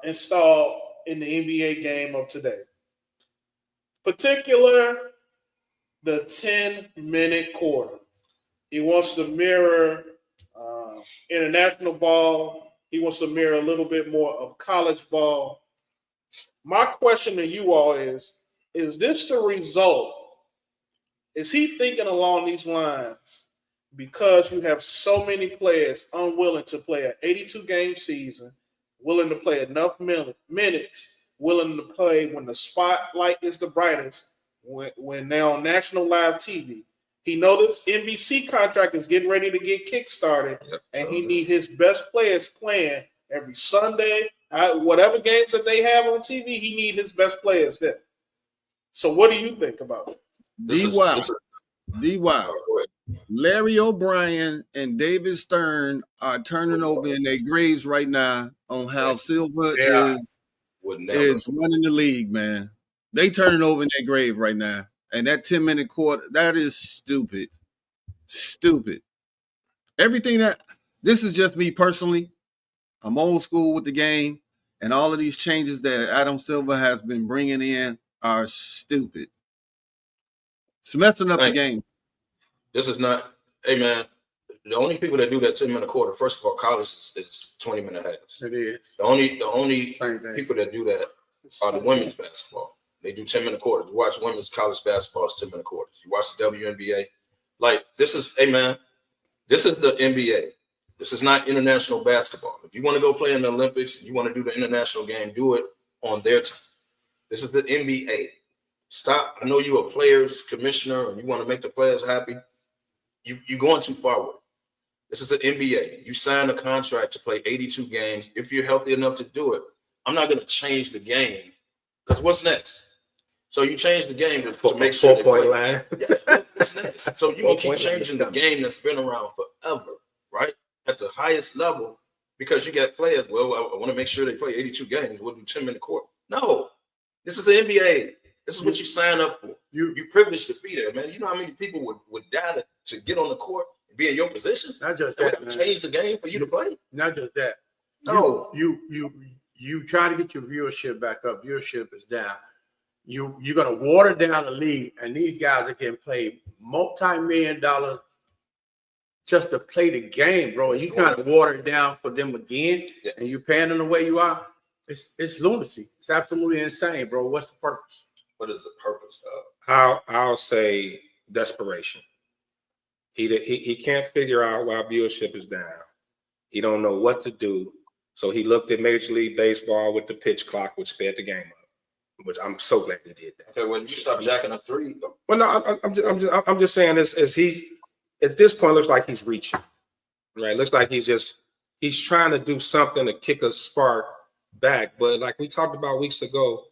installed in the NBA game of today. Particular, the 10-minute quarter. He wants to mirror international ball. He wants to mirror a little bit more of college ball. My question to you all is this the result? Is he thinking along these lines because you have so many players unwilling to play an 82-game season, willing to play enough minutes, willing to play when the spotlight is the brightest, when they're on national live TV? He knows this NBC contract is getting ready to get kickstarted, and he needs his best players playing every Sunday. Whatever games that they have on TV, he needs his best players there. So what do you think about it? D-Wow. Larry O'Brien and David Stern are turning over in their graves right now on how Silver is would never. is running the league, man. They turning over in their grave right now. And that 10-minute quarter, that is stupid. Stupid. This is just me personally. I'm old school with the game. And all of these changes that Adam Silver has been bringing in are stupid. It's messing up the game. This is not, hey, man, the only people that do that 10-minute quarter, first of all, college is 20-minute halves. It is. The only people that do that are the women's basketball. They do 10-minute quarters. You watch women's college basketball, it's 10-minute quarters. You watch the WNBA. Like, this is, hey, man, this is the NBA. This is not international basketball. If you want to go play in the Olympics, you want to do the international game, do it on their time. This is the NBA. Stop. I know you're a players commissioner and you want to make the players happy. You're going too far with it. This is the NBA. You signed a contract to play 82 games. If you're healthy enough to do it, I'm not going to change the game because what's next? So you change the game to make sure 4-point line. Yeah, what's next? So you keep changing the game that's been around forever, right? At the highest level, because you got players. Well, I want to make sure they play 82 games. We'll do 10-minute court. No, this is the NBA. This is what you sign up for. You privileged to be there, man. You know how many people would die to get on the court and be in your position? Not just that, man. Change the game for you to play. Not just that. No, you try to get your viewership back up. Viewership is down. You're gonna water down the league, and these guys are getting paid multi-million-dollar just to play the game, bro. And you trying to water it down for them again, and you're paying them the way you are. It's lunacy. It's absolutely insane, bro. What's the purpose? What is the purpose of? I'll say desperation. He can't figure out why viewership is down. He don't know what to do. So he looked at Major League Baseball with the pitch clock, which sped the game up. Which I'm so glad he did that. Okay, when you stop jacking up three. Well, no, I'm just saying this as he at this point looks like he's reaching. Right, looks like he's trying to do something to kick a spark back. But like we talked about weeks ago,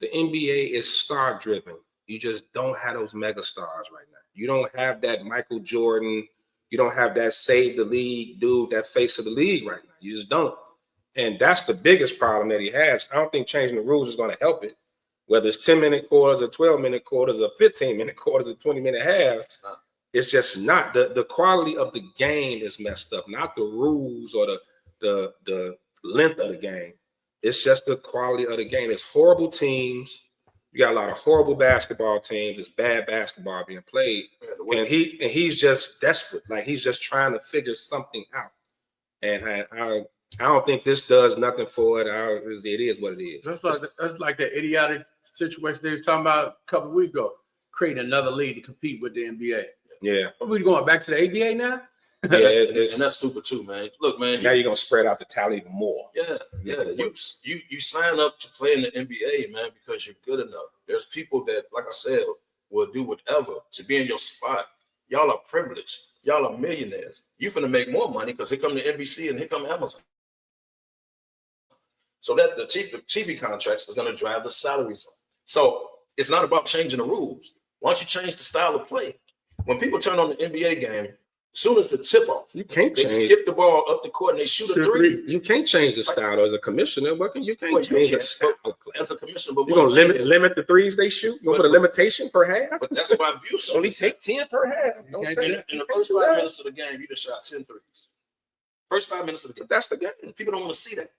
the NBA is star driven. You just don't have those mega stars right now. You don't have that Michael Jordan. You don't have that save the league dude, that face of the league right now. You just don't. And that's the biggest problem that he has. I don't think changing the rules is going to help it. Whether it's 10-minute quarters or 12-minute quarters or 15-minute quarters or 20-minute halves, it's just not. The quality of the game is messed up, not the rules or the length of the game. It's just the quality of the game. It's horrible teams. You got a lot of horrible basketball teams. It's bad basketball being played. And he's just desperate. Like he's just trying to figure something out. And I don't think this does nothing for it. It is what it is. That's like that idiotic situation they were talking about a couple of weeks ago, creating another league to compete with the NBA. Yeah. Are we going back to the ABA now? Yeah, and that's stupid too, man. Look, man. Now you're gonna spread out the tally even more. Yeah. You sign up to play in the NBA, man, because you're good enough. There's people that, like I said, will do whatever to be in your spot. Y'all are privileged. Y'all are millionaires. You finna make more money because here come the NBC and here come Amazon. So that the TV contracts is going to drive the salaries up. So it's not about changing the rules. Why don't you change the style of play? When people turn on the NBA game, as soon as the tip off, you can't they skip the ball up the court and they shoot a three. You can't change the style as a commissioner. You can't change the style of play. As a commissioner, but you're gonna limit the threes they shoot. You're gonna put a limitation per half. But that's why views only take 10 per half. In the first 5 minutes of the game, you just shot 10 threes. First 5 minutes of the game. But that's the game. People don't want to see that.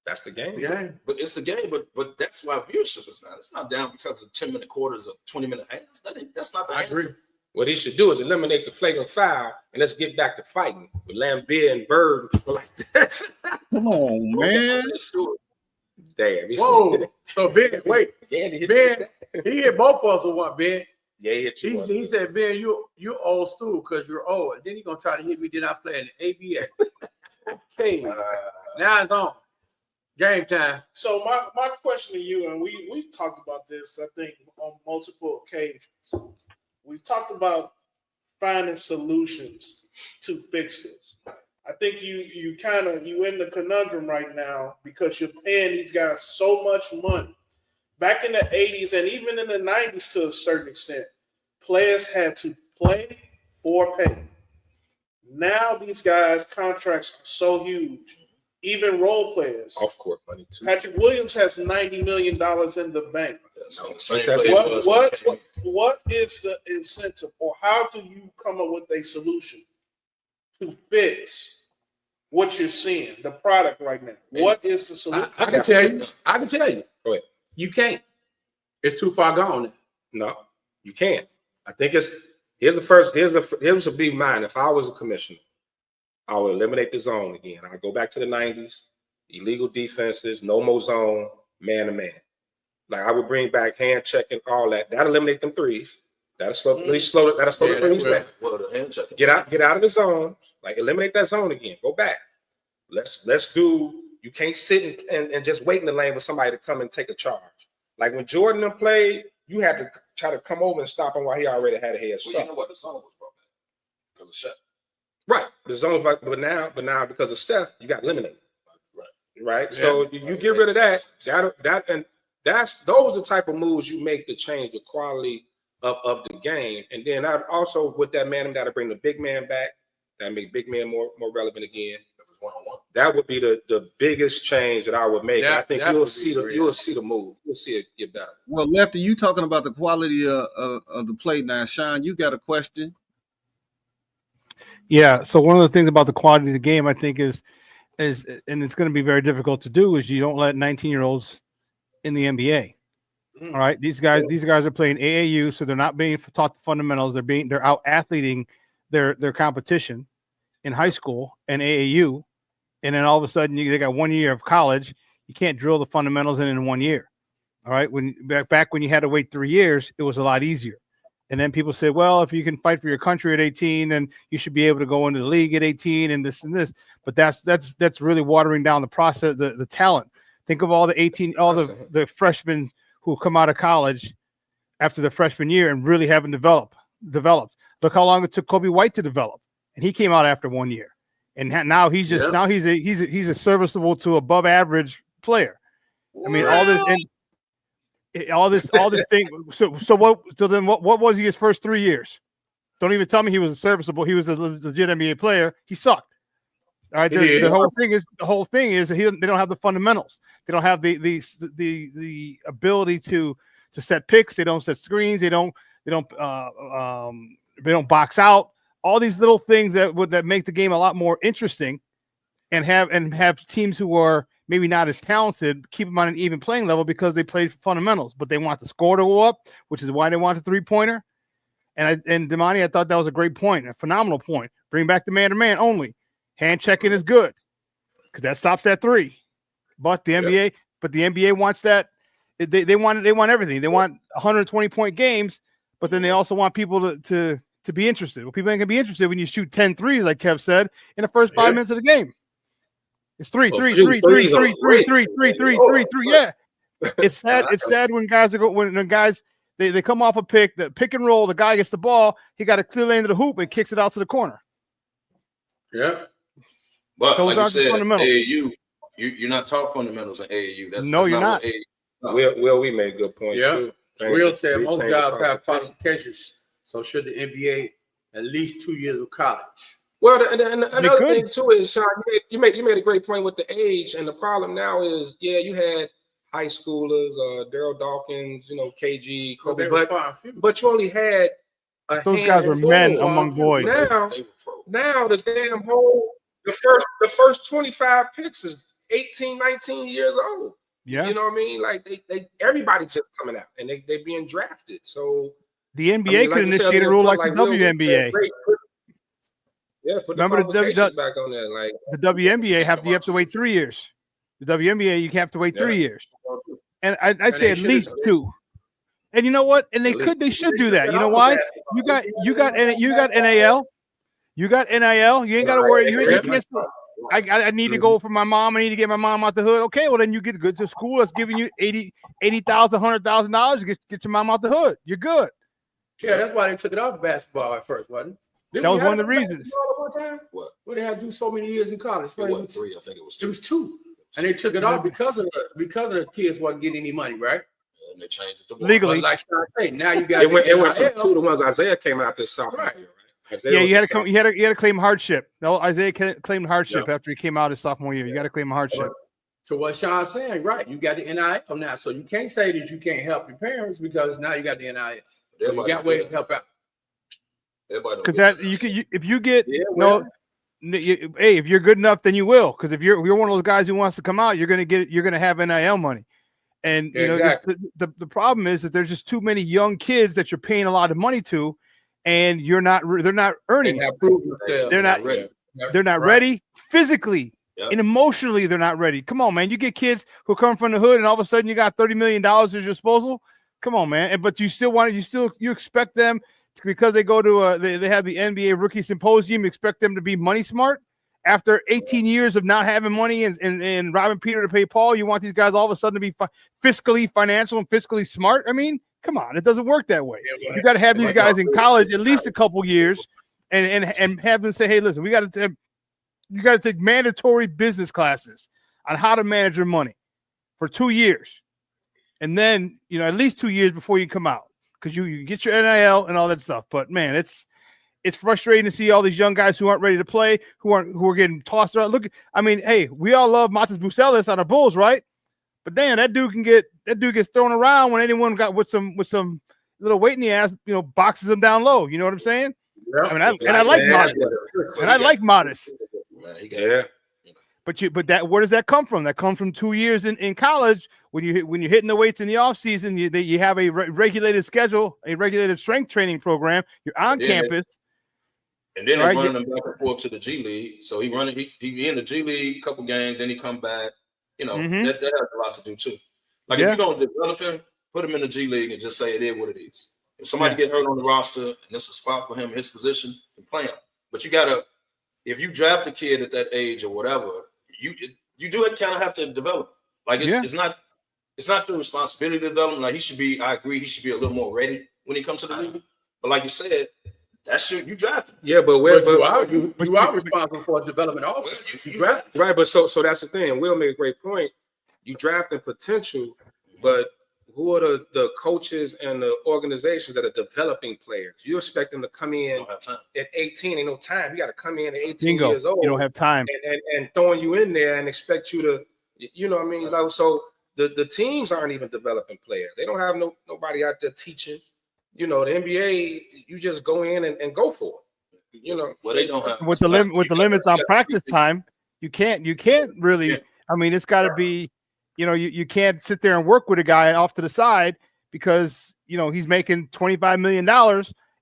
That's the game. But it's the game. But that's why viewership is not. It's not down because of 10-minute quarters or 20-minute halves. That's not the answer. I agree. What he should do is eliminate the flagrant foul and let's get back to fighting with Lambeer and Bird and people like that. Come on, man. Damn. Whoa. So Ben, wait. Ben, he hit both of us with one, Ben. Yeah, he said, Ben, you old school because you're old. And then he's gonna try to hit me. Then I play in the ABA. Okay. Now it's on. Game time. So my question to you, and we've talked about this, I think, on multiple occasions. We've talked about finding solutions to fix this. I think you in the conundrum right now because you're paying these guys so much money. Back in the 80s and even in the 90s to a certain extent, players had to play or pay. Now these guys' contracts are so huge. even role players. Off court money too. Patrick Williams has $90 million in the bank. So the same play was when he came in. What is the incentive, or how do you come up with a solution to fix what you're seeing, the product right now? What is the solution? I can tell you. I can tell you. Go ahead. You can't. It's too far gone. No, you can't. I think here's a big mine. If I was a commissioner, I would eliminate the zone again. I'd go back to the 90s, illegal defenses, no more zone, man to man. Like I would bring back hand checking, all that. That'll eliminate them threes. That'll slow the threes down. Well, the hand checking. Get out of the zone. Like eliminate that zone again. Go back. Let's do. You can't sit and just wait in the lane for somebody to come and take a charge. Like when Jordan them played, you had to try to come over and stop him while he already had a head start. Well, you know what? The zone was brought back because of Shaq. Right. The zone's back, but now because of Steph, you got eliminated. Right. Yeah. So you get rid of that. Those are the type of moves you make to change the quality of the game. And then I'd also with that man, that'll bring the big man back. That make big man more relevant again. One-on-one. That would be the biggest change that I would make. Yeah, I think you'll see the move. You'll see it get better. Well, Lefty, you talking about the quality of the play now. Sean, you got a question? Yeah. So one of the things about the quality of the game, I think, is and it's going to be very difficult to do, is you don't let 19-year-olds in the NBA. All right. These guys are playing AAU, so they're not being taught the fundamentals. They're out athleting their competition in high school and AAU. And then all of a sudden they got 1 year of college. You can't drill the fundamentals in 1 year. All right. Back when you had to wait 3 years, it was a lot easier. And then people said, well, if you can fight for your country at 18, then you should be able to go into the league at 18 and this and this. But that's really watering down the process, the talent. Think of all the freshmen who come out of college after the freshman year and really haven't developed. Look how long it took Kobe White to develop, and he came out after 1 year. And now he's a serviceable to above average player. I mean, all this thing. So then what was he his first 3 years? Don't even tell me he was serviceable. He was a legit NBA player. He sucked. All right. The whole thing is they don't have the fundamentals. They don't have the ability to set picks. They don't set screens. They don't box out. All these little things that make the game a lot more interesting, and have teams who are maybe not as talented keep them on an even playing level because they played fundamentals, but they want the score to go up, which is why they want the 3-pointer. And Damani, I thought that was a great point, a phenomenal point. Bring back the man-to-man only. Hand checking is good because that stops that 3. But the NBA wants that. They want everything. They want 120-point games, but then they also want people to be interested. Well, people ain't gonna be interested when you shoot 10 threes, like Kev said, in the first 5 minutes of the game. It's 3. Yeah. It's sad. It's sad when guys they come off a pick, the pick and roll, the guy gets the ball, he got a clear lane to the hoop and kicks it out to the corner. Yeah. But like you said, AAU, you're not taught fundamentals in AAU. That's you're not. Well, we made a good point too. Will said most jobs have qualifications. So should the NBA at least 2 years of college? Well, and another thing too is, Sean, you made a great point with the age, and the problem now is, you had high schoolers, Daryl Dawkins, KG, Kobe, but you only had those guys were men among boys. Now the damn whole the first 25 picks is 18, 19 years old. Yeah, you know what I mean? Like they everybody just coming out and they being drafted. So the NBA could initiate a rule like the WNBA. Remember the back on that. Like the WNBA you have to wait 3 years. The WNBA you have to wait 3 years, and I say at least 2. And you know what? And they should do that. You know why? You got NIL. You got NIL. You ain't got to worry. I need to go for my mom. I need to get my mom out the hood. Okay, well then you get good to school that's giving you $80,000, $100,000 to get your mom out the hood. You're good. Yeah, that's why they took it off basketball at first, wasn't it? That was one of the reasons. What they had to do so many years in college? It wasn't 3. I think it was 2. It was 2, and they took it off because of the kids wasn't getting any money, right? And they changed it to legally. But like Sean said, now you got it went from 2 to 1. Isaiah came out this summer. Right. Isaiah you had to was come. You had to claim hardship. No, Isaiah claimed hardship after he came out his sophomore year. You got to claim hardship. To what Sean's saying, right? You got the NIL now, so you can't say that you can't help your parents because now you got the NIL. So you got way to help out. Because that if you get hey, if you're good enough, then you will. Because if you're one of those guys who wants to come out, you're gonna have NIL money. And you know the problem is that there's just too many young kids that you're paying a lot of money to, and they're not earning. They're not ready physically. Yep. And emotionally, they're not ready. Come on, man. You get kids who come from the hood, and all of a sudden you got $30 million at your disposal. Come on, man. But you expect them to, because they go to they have the NBA rookie symposium. You expect them to be money smart after 18 years of not having money and robbing Peter to pay Paul. You want these guys all of a sudden to be fiscally financial and fiscally smart? I mean, come on. It doesn't work that way. You got to have these guys in college at least a couple years and have them say, hey, listen, you got to take mandatory business classes on how to manage your money for 2 years. And then, at least 2 years before you come out, because you get your NIL and all that stuff. But man, it's frustrating to see all these young guys who aren't ready to play, who are getting tossed around. Look, I mean, hey, we all love Matas Bucelis on the Bulls, right? But damn, that dude gets thrown around when anyone got with some little weight in the ass, boxes him down low. You know what I'm saying? Yeah. I mean, I like Modest. And I like Modest. Yeah. But where does that come from? That comes from 2 years in college when you're hitting the weights in the off season. You have a regulated schedule, a regulated strength training program. You're on campus, and then they're running them back and forth to the G League. So he in the G League a couple games, then he come back. That has a lot to do too. Like if you don't develop him, put him in the G League and just say it is what it is. If somebody get hurt on the roster and it's a spot for him, his position, then play him. But you gotta. If you draft a kid at that age or whatever, you do kind of have to develop. Like it's not your responsibility to develop. Like I agree, he should be a little more ready when he comes to the league. But like you said, that's you draft him. Yeah, but you are responsible for development also. You draft right, but so that's the thing. Will made a great point. You drafting potential, but who are the coaches and the organizations that are developing players? You expect them to come in at 18, ain't no time. You got to come in at 18 years old. You don't have time. And throwing you in there and expect you to, what I mean? Like, so the teams aren't even developing players. They don't have nobody out there teaching. The NBA, you just go in and go for it. Well, they don't have with the limits on practice time, you can't really. Yeah. I mean, it's got to be. You can't sit there and work with a guy off to the side because he's making $25 million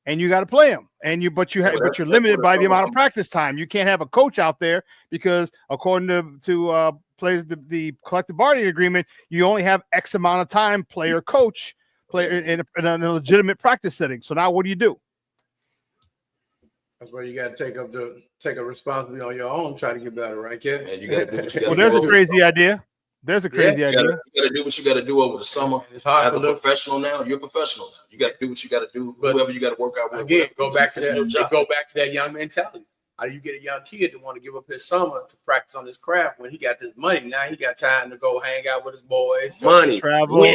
and you got to play him. But you're limited by the amount of practice time. You can't have a coach out there because according to players the collective bargaining agreement, you only have X amount of time player in a legitimate practice setting. So now what do you do? That's where you got to take a responsibility on your own, try to get better, right, kid? And you got to do what you got to do. Well, there's a crazy idea. There's a crazy idea. You got to do what you got to do over the summer. It's hard as a professional now. You're a professional now. You got to do what you got to do. Whoever you got to work out with. Again, go back to that young mentality. How do you get a young kid to want to give up his summer to practice on his craft when he got this money? Now he got time to go hang out with his boys, money, travel,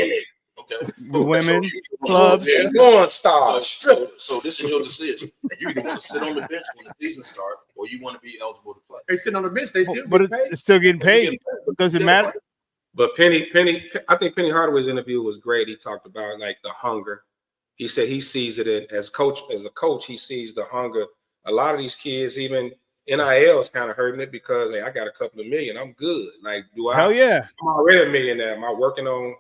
women, clubs, porn stars. So this is your decision. You either want to sit on the bench when the season starts, or you want to be eligible to play. They sit on the bench. They still get paid. It's still getting paid. Does it matter? But Penny, I think Penny Hardaway's interview was great. He talked about like the hunger. He said he sees it as a coach, he sees the hunger. A lot of these kids, even NIL is kind of hurting it because I got a couple of million. I'm good. Like, Hell yeah. I'm already a millionaire. Am I working on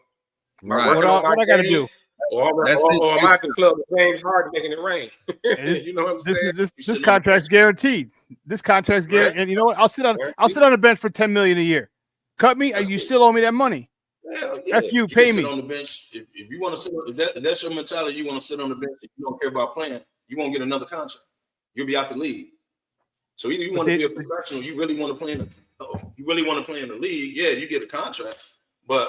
what I got to do? Or am I at the club with James Harden making it rain? You know what I'm saying? This contract's guaranteed. This contract's guaranteed. Right. And you know what? I'll sit on the bench for $10 million a year. Cut me, and you still owe me that money. F you, pay me. On the bench. If you want to sit, if that's your mentality, you want to sit on the bench. If you don't care about playing, you won't get another contract. You'll be out the league. So either you want to be a professional, you really want to play in the league. Yeah, you get a contract, but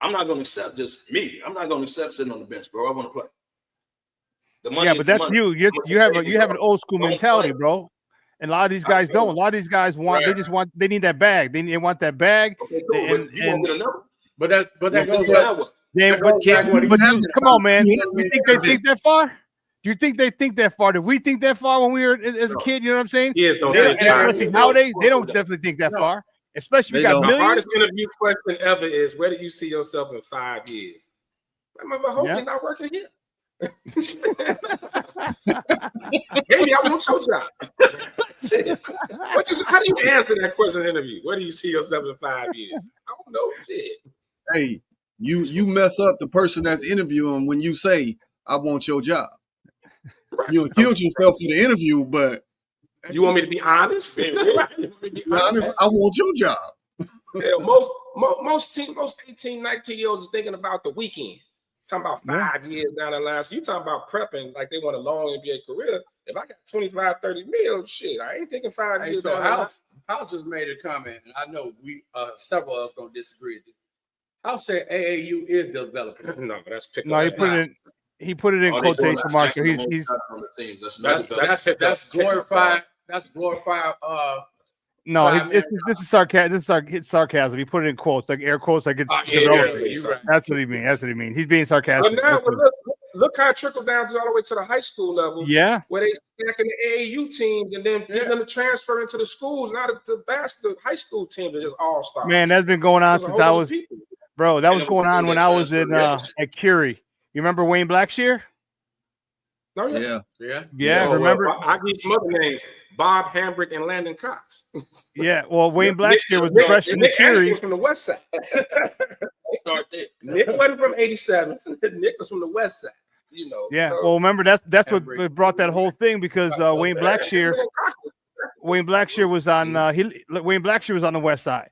I'm not going to accept just me. I'm not going to accept sitting on the bench, bro. I want to play. The money. Yeah, but that's you. You have an old school mentality, bro. And a lot of these guys don't. A lot of these guys they need that bag. They want that bag. Okay, cool. You won't get another. But that goes back. Come on, man. You think they think that far? Do you think they think that far? Did we think that far when we were as a kid? You know what I'm saying? Kids don't They don't, think and five especially years. nowadays, they don't definitely think that far. Especially if They you got don't. The millions. hardest interview question ever is, where do you see yourself in 5 years? I remember, hope you're not working here. Maybe I want your job. Shit. How do you answer that question in an interview? Where do you see yourself in 5 years? I don't know. Shit. Hey, you mess up the person that's interviewing when you say, I want your job. Right. You killed yourself for the interview, but You want me to be honest? honest, I want your job. Hell, most 18, 19-year-olds are thinking about the weekend. Talking about 5 years down the line. So you talking about prepping like they want a long NBA career. If I got 25, 30 mil, shit, I ain't thinking 5 years So down the line. House just made a comment, and I know we several of us gonna disagree with this. House said AAU is developing. No, that's picking. No, he put it in quotation marks. So he's that's glorified. That's glorified. no, this is sarcasm. It's sarcasm. He put it in quotes, like air quotes, like it's developing. Right. That's what he means. That's what he means. He's being sarcastic. But now, look how it trickled down all the way to the high school level. Yeah, where they stacking the AAU teams and then getting them to transfer into the schools. Now the high school teams are just all stars. man, that's been going on since I was, bro. That was going on when I was in at Curie. You remember Wayne Blackshear? Oh, Yeah. Remember? I give you some other names: Bob Hambrick and Landon Cox. Yeah. Well, Wayne Blackshear was the freshman at Curie. From the West Side. Start there. Nick wasn't from '87. Nick was from the West Side. You know. Yeah. Well, remember that's what brought that whole thing because Wayne Blackshear was on Wayne Blackshear was on the West Side,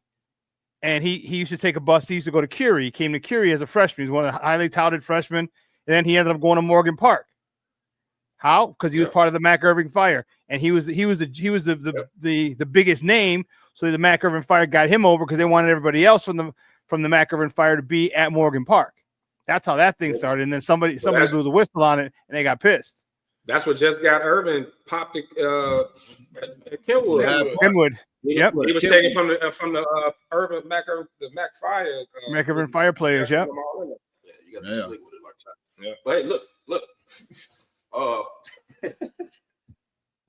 and he used to take a bus. He used to go to Curie. He came to Curie as a freshman. He's one of the highly touted freshmen, and then he ended up going to Morgan Park. How? Because he was part of the Mac Irving Fire, and he was the biggest name. So the Mac Irving Fire got him over because they wanted everybody else from the Mac Irving Fire to be at Morgan Park. That's how that thing started. And then somebody blew the whistle on it, and they got pissed. That's what just got Irvin popped at Kenwood. Kenwood. Yep. He was taken from the Irvin Mac Fire. Mac Irvin Fire players. Yep. Yeah, you got to sleep with it like that. Yeah. But hey, look.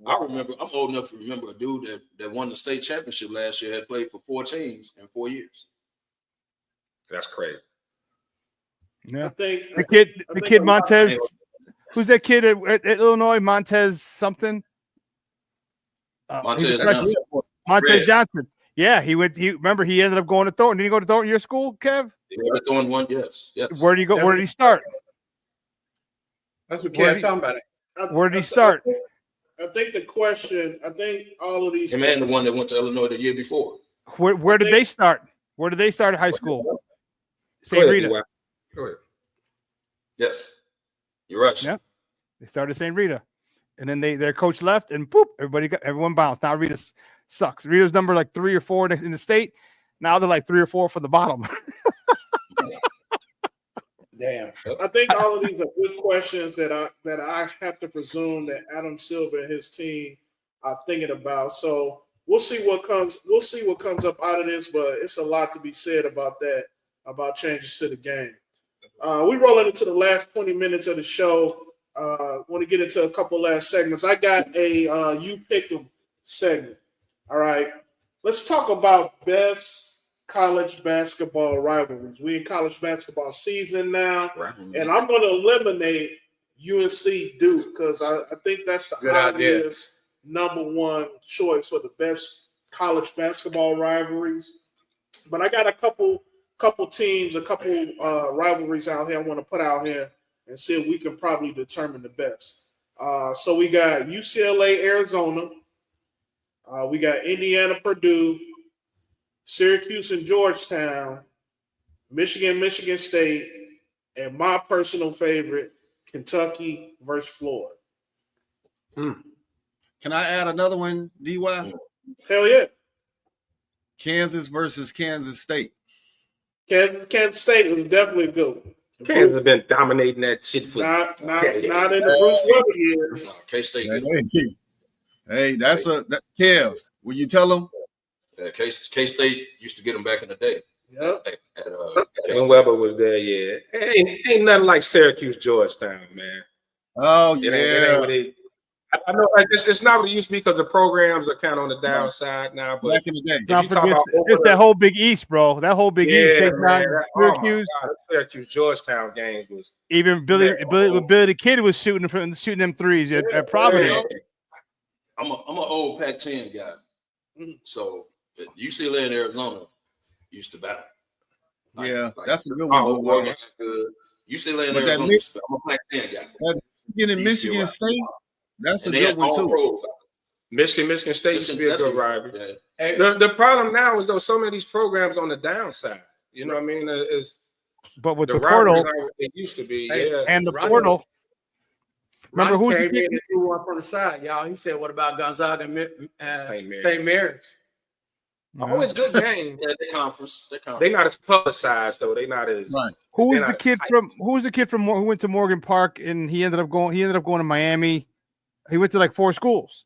I remember. I'm old enough to remember a dude that won the state championship last year. Had played for 4 teams in 4 years. That's crazy. Yeah, the kid Montez. Who's that kid at Illinois? Montez something. Montez Johnson. Montez Johnson. Yeah, he remember he ended up going to Thornton. Did he go to Thornton? Your school, Kev? He went to Thornton one. Yes. Where did he go? Where did he start? That's what Kev talking about. Where did he start? I think the question. I think all of these. Him and the one that went to Illinois the year before. Where did they start? Where did they start at high school? St. Rita. Go ahead. Yes, you're right. Yeah, they started St. Rita, and then their coach left, and boop, everyone bounced. Now Rita sucks. Rita's number like 3 or 4 in the state. Now they're like 3 or 4 for the bottom. Damn. I think all of these are good questions that I have to presume that Adam Silver and his team are thinking about. So we'll see what comes up out of this, but it's a lot to be said about that, about changes to the game. We rolling into the last 20 minutes of the show. Want to get into a couple last segments. I got a you pick 'em segment. All right. Let's talk about best college basketball rivalries. We in college basketball season now, and I'm going to eliminate UNC Duke because I think that's the obvious number one choice for the best college basketball rivalries. But I got a couple teams, a couple rivalries out here I want to put out here and see if we can probably determine the best. So we got UCLA, Arizona. We got Indiana, Purdue, Syracuse and Georgetown, Michigan, Michigan State, and my personal favorite, Kentucky versus Florida. Can I add another one, DY? Hell yeah. Kansas versus Kansas State. Kansas State was definitely a good one. Kansas has been dominating that shit for not in the Bruce Weber years. K-State. Hey, that's Kev. Will you tell them? K-State used to get them back in the day. Yep. When Weber was there, yeah. Ain't nothing like Syracuse, Georgetown, man. Oh It ain't yeah, what it. I know like, it's not what it used to be because the programs are kind of on the downside now. But back in the day. if Not you talk forget, about it's that whole Big East, bro. That whole Big East. St. man, John, oh my Syracuse. God, the Syracuse Georgetown games was Even Billy the Kid was shooting them threes at Providence. I'm an old Pac-10 guy, so UCLA and Arizona used to battle. Yeah, that's a good one. Good. UCLA and But that Arizona. I'm a Pac-10 guy. That Michigan State, that's a And they good had one all too. pros. Michigan State used to be a That's good rivalry. Yeah. The problem now is though so many of these programs on the downside. You know what I mean? Is But with the the portal rivalries aren't what they used to be. Yeah, and the Ronnie- portal, remember Ronnie who's came the in kid? and threw one from the side, y'all. He said, "What about Gonzaga and Mary's. St. Mary's?" always good games. Yeah, the conference. They not as publicized though. They not as Right. Who was they're the not kid as from? Who was the kid from? Who went to Morgan Park and he ended up going to Miami. He went to like 4 schools.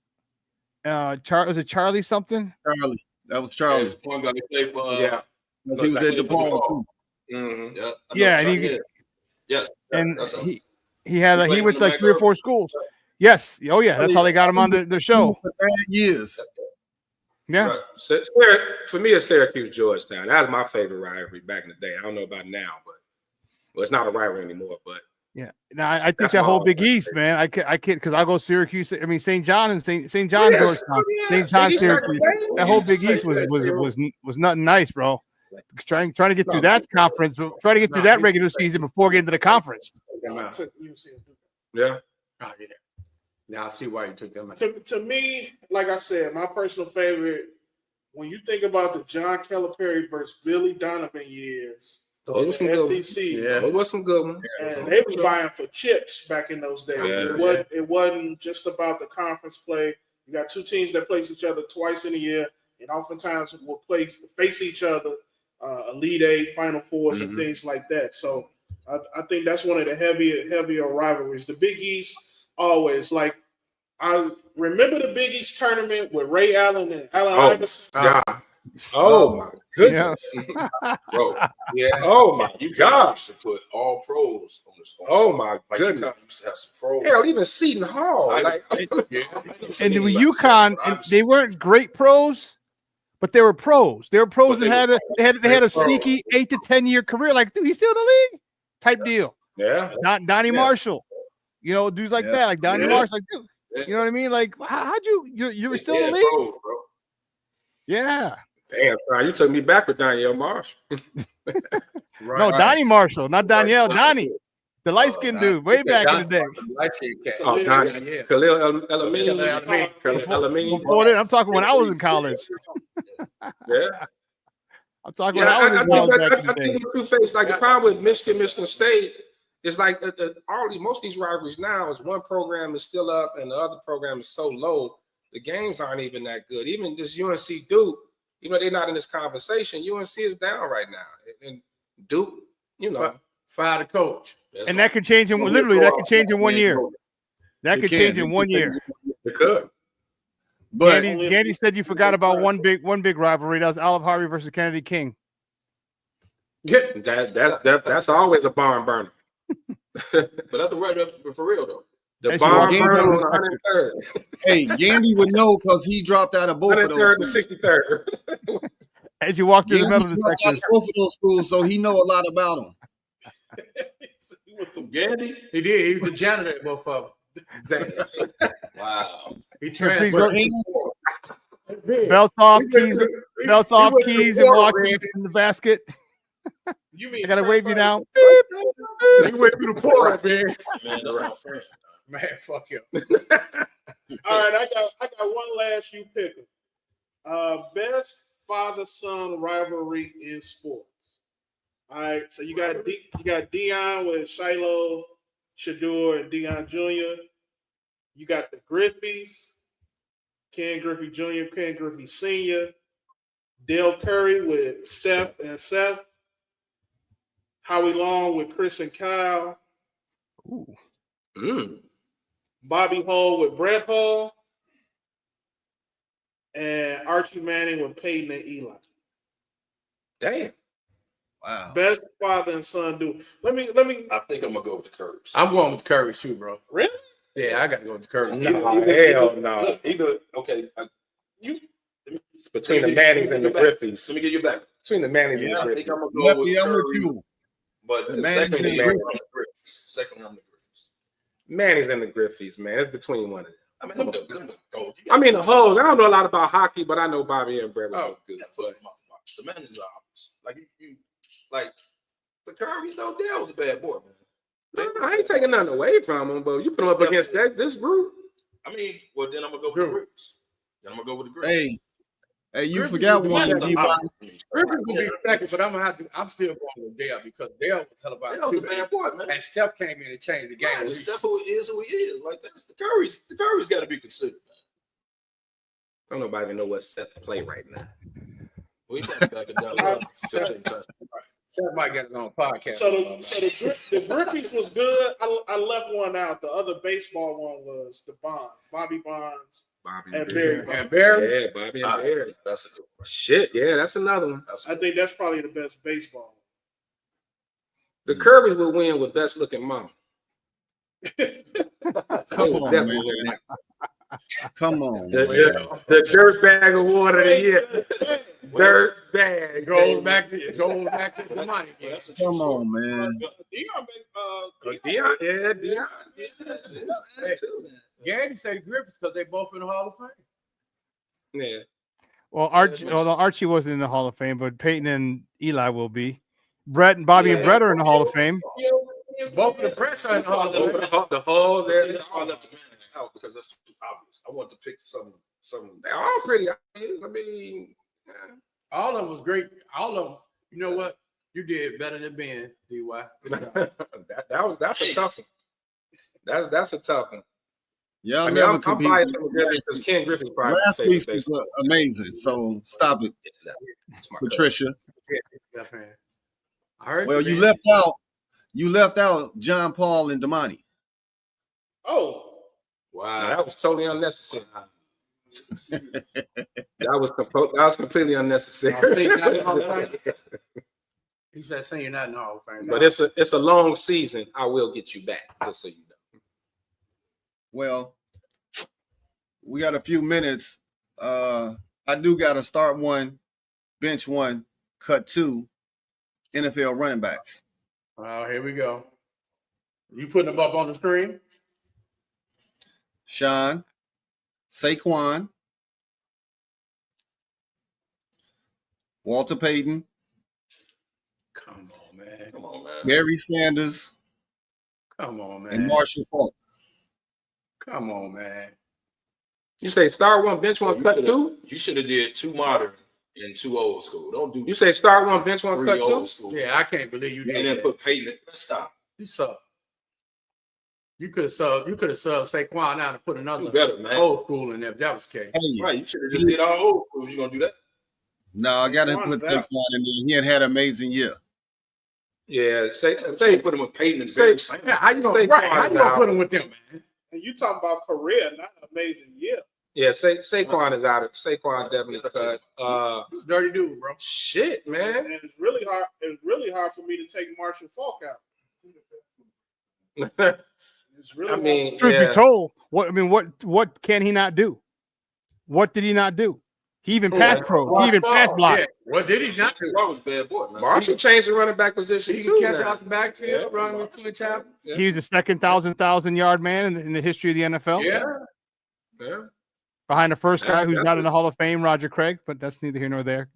Was it Charlie something? Charlie. That was Yeah, Charlie. his point guard, he played for. yeah. Because he was at DePaul too. Mm-hmm. Yeah. I know Yeah, and Charlie, yes. And That's he He went played to in the like 3 or 4 schools. Yes. Oh yeah, that's how they got him on the show. For 9 years. Yeah. Right. For me, it's Syracuse Georgetown. That was my favorite rivalry back in the day. I don't know about now, but well, it's not a rivalry anymore. But Yeah. Now I think That's that my whole all-time Big East, favorite. man. I can't because I go Syracuse. I mean St. John and St. John Yes. Georgetown, Yeah. St. John Big East like Syracuse. a game. That whole Big Say East that, was nothing nice, bro. Trying to get through that conference, trying to get through that regular season before getting to the conference. Yeah. Oh, yeah. Now I see why you took them out. To me, like I said, my personal favorite, when you think about the John Calipari versus Billy Donovan years, Those were some good ones. SEC, Yeah, those were some good ones. and they was buying for chips back in those days. Yeah. It wasn't just about the conference play. You got 2 teams that place each other twice in a year, and oftentimes will face each other, Elite Eight, Final Fours, and things like that. So I think that's one of the heavier rivalries. The Big East always like. I remember the Big East tournament with Ray Allen and Allen Iverson. Yeah. Oh my goodness. Bro. Yeah. Oh my You God. used to put all pros on the squad. Oh my Like goodness. you used to have some pros. Hell, even Seton Hall. Like, Yeah. And with UConn, and they weren't great pros, but they were pros. They were pros But and they had a sneaky 8 to 10 year career. Like, dude, he's still in the league type deal. Yeah. Donnie Yeah. Marshall, dudes like that, like Donnie Marshall. Like, dude, you know what I mean? Like, how'd you were still in the league? Pros, bro. Yeah. Damn, you took me back with Danielle Marsh. No, Donnie Marshall, not Danielle. Donnie, the light skinned dude, way back in the day. Oh, Yeah. Khalil Elamine. Before that, I'm talking when I was in college. Yeah. I'm talking when I was in college back in the day. Like the problem with Michigan State is like most of these rivalries now is one program is still up and the other program is so low. The games aren't even that good. Even this UNC Duke, they're not in this conversation. UNC is down right now, and Duke, Fire the coach. And that could change in literally. That could change in 1 year. That could change in 1 year. It could. But Gandy said you forgot about one big rivalry. That was Olive Harvey versus Kennedy King. Yeah, that's always a barn burner. But that's a right up for real though. The barn burner on the 103rd. hey, Gandy would know because he dropped out of both of those 103rd to schools. 63rd. As you walk through the Gandy metal dropped out detectors. of both of those schools, so he know a lot about them. Gandy? He did. He was the janitor at both of them. Wow. He Please transferred. go- Belts off, keys, and walking in the basket. You mean I gotta wave you now. He went through the portal, man. Man, that's my friend. Man, fuck him. All right, I got one last you picker. Best father-son rivalry in sports. All right, so you got Deion with Shiloh, Shador, and Deion Jr. You got the Griffeys, Ken Griffey Jr., Ken Griffey Sr., Dale Curry with Steph and Seth, Howie Long with Chris and Kyle, Bobby Hull with Brett Hull, and Archie Manning with Peyton and Eli. Damn. Wow. Best father and son duo. Let me. I think I'm gonna go with the Curves. I'm going with the Curry too, bro. Really? Yeah, I got to go with the Curry. Hell no. Either okay. You Between the Mannings and the Griffies. Let me get you back. Between the Mannings and Yeah, the I think Griffies. I'm gonna go Lefty, I'm with you. But The the Mannings second and I'm the the Griffins. Second I'm the Griffins. Mannings and the Griffies, man. It's between one of them. I mean, them the gold. I mean, the hoes. I don't know a lot about hockey, but I know Bobby and Brett. Oh, Good. yeah, put them up, box. The Mannings are ours. Like you like the Currys. No, Dale was a bad boy, man. I ain't taking nothing away from them, but you put them up against this group. I mean, well, then I'm gonna go with the Griffins. Then I'm gonna go with the Griffins. Hey, you Griffins forgot was one. the D-Y. Griffin will be second, but I'm still going with Dale because Dale was hell about Dale was a bad boy, man. and Steph came in and changed the game. Right, and Steph who he is. Like that's the Currys. The Currys got to be considered. Don't nobody even know what Seth play right now. We back in Dallas. Steph might get his own podcast. So the Griffies was good. I left one out. The other baseball one was the Bobby Bonds, and Barry Bonds. And Barry, Yeah, Bobby and Barry. That's a good one. Shit, yeah, that's another one. I think that's probably the best baseball. The Kirby's will win with best looking mom. Come on, man. Come on, man. The dirt bag award of the year. Dirt bag goes back to the money. Yeah, that's a Come true on, story. man. Dion, Dion. Gandy said the Griffins because they both in the Hall of Fame. Yeah. Well, Archie wasn't in the Hall of Fame, but Peyton and Eli will be. Brett and Bobby and Brett are in the Hall of Fame. Both of the press are in the Hall of Fame. The holes there. That's why I left the Mannings out because that's too obvious. I want to pick some. They're all pretty obvious. I mean, yeah. All of them was great. All of them. You know what? You did better than Ben, DY. That's a tough one. That's a tough one. Y'all I mean, never I'm compete. biased because Ken Griffin probably Last saved week's the was baseball. amazing. So stop it, That's my Patricia. Yeah, man. I heard Well, you you man. left out John Paul and Damani. Oh, Wow, that was totally unnecessary. that was completely unnecessary. He said, "Saying you're not in the Hall of Fame." But it's a long season. I will get you back, just so you know. Well, we got a few minutes. I do got to start one, bench one, cut two, NFL running backs. Oh, here we go. You putting them up on the screen? Sean, Saquon, Walter Payton, Come on, man. Come on, man. Barry Sanders, Come on, man. and Marshall Faulk. Come on, man. You say start one, bench one, cut two? You should have did two modern and two old school. Don't do You say start one, bench one, three cut old two? school. Yeah, I can't believe you did And then that. put Peyton. Let's stop. You suck. You could have subbed Saquon out and put another Do better, man. old school in there. If that was the case. Hey, Right, you should have just did all old schools. You gonna do that? no, I got to put Saquon's out. Saquon in there. He had an amazing year. Yeah, Say say put him with Peyton and say- Barry Sanders. Yeah, how you Saquon gonna out. put him with them, man? and you talking about career, not an amazing year. yeah, Saquon is out. Saquon definitely cut. Dirty dude, bro. Shit, man. And it's really hard. It's really hard for me to take Marshall Faulk out. It's really I mean, hard. Truth yeah. be told, what can he not do? What did he not do? He even passed pro. He even passed block. Yeah. What did he not do? That was a bad boy, man. Marshall changed the running back position He too. can catch now. out the backfield, Yeah. run with two tackles. Yeah. He was the second 1,000 yard man in the history of the NFL. Yeah. Yeah. Behind the first guy That's- who's not in the Hall of Fame, Roger Craig, but that's neither here nor there.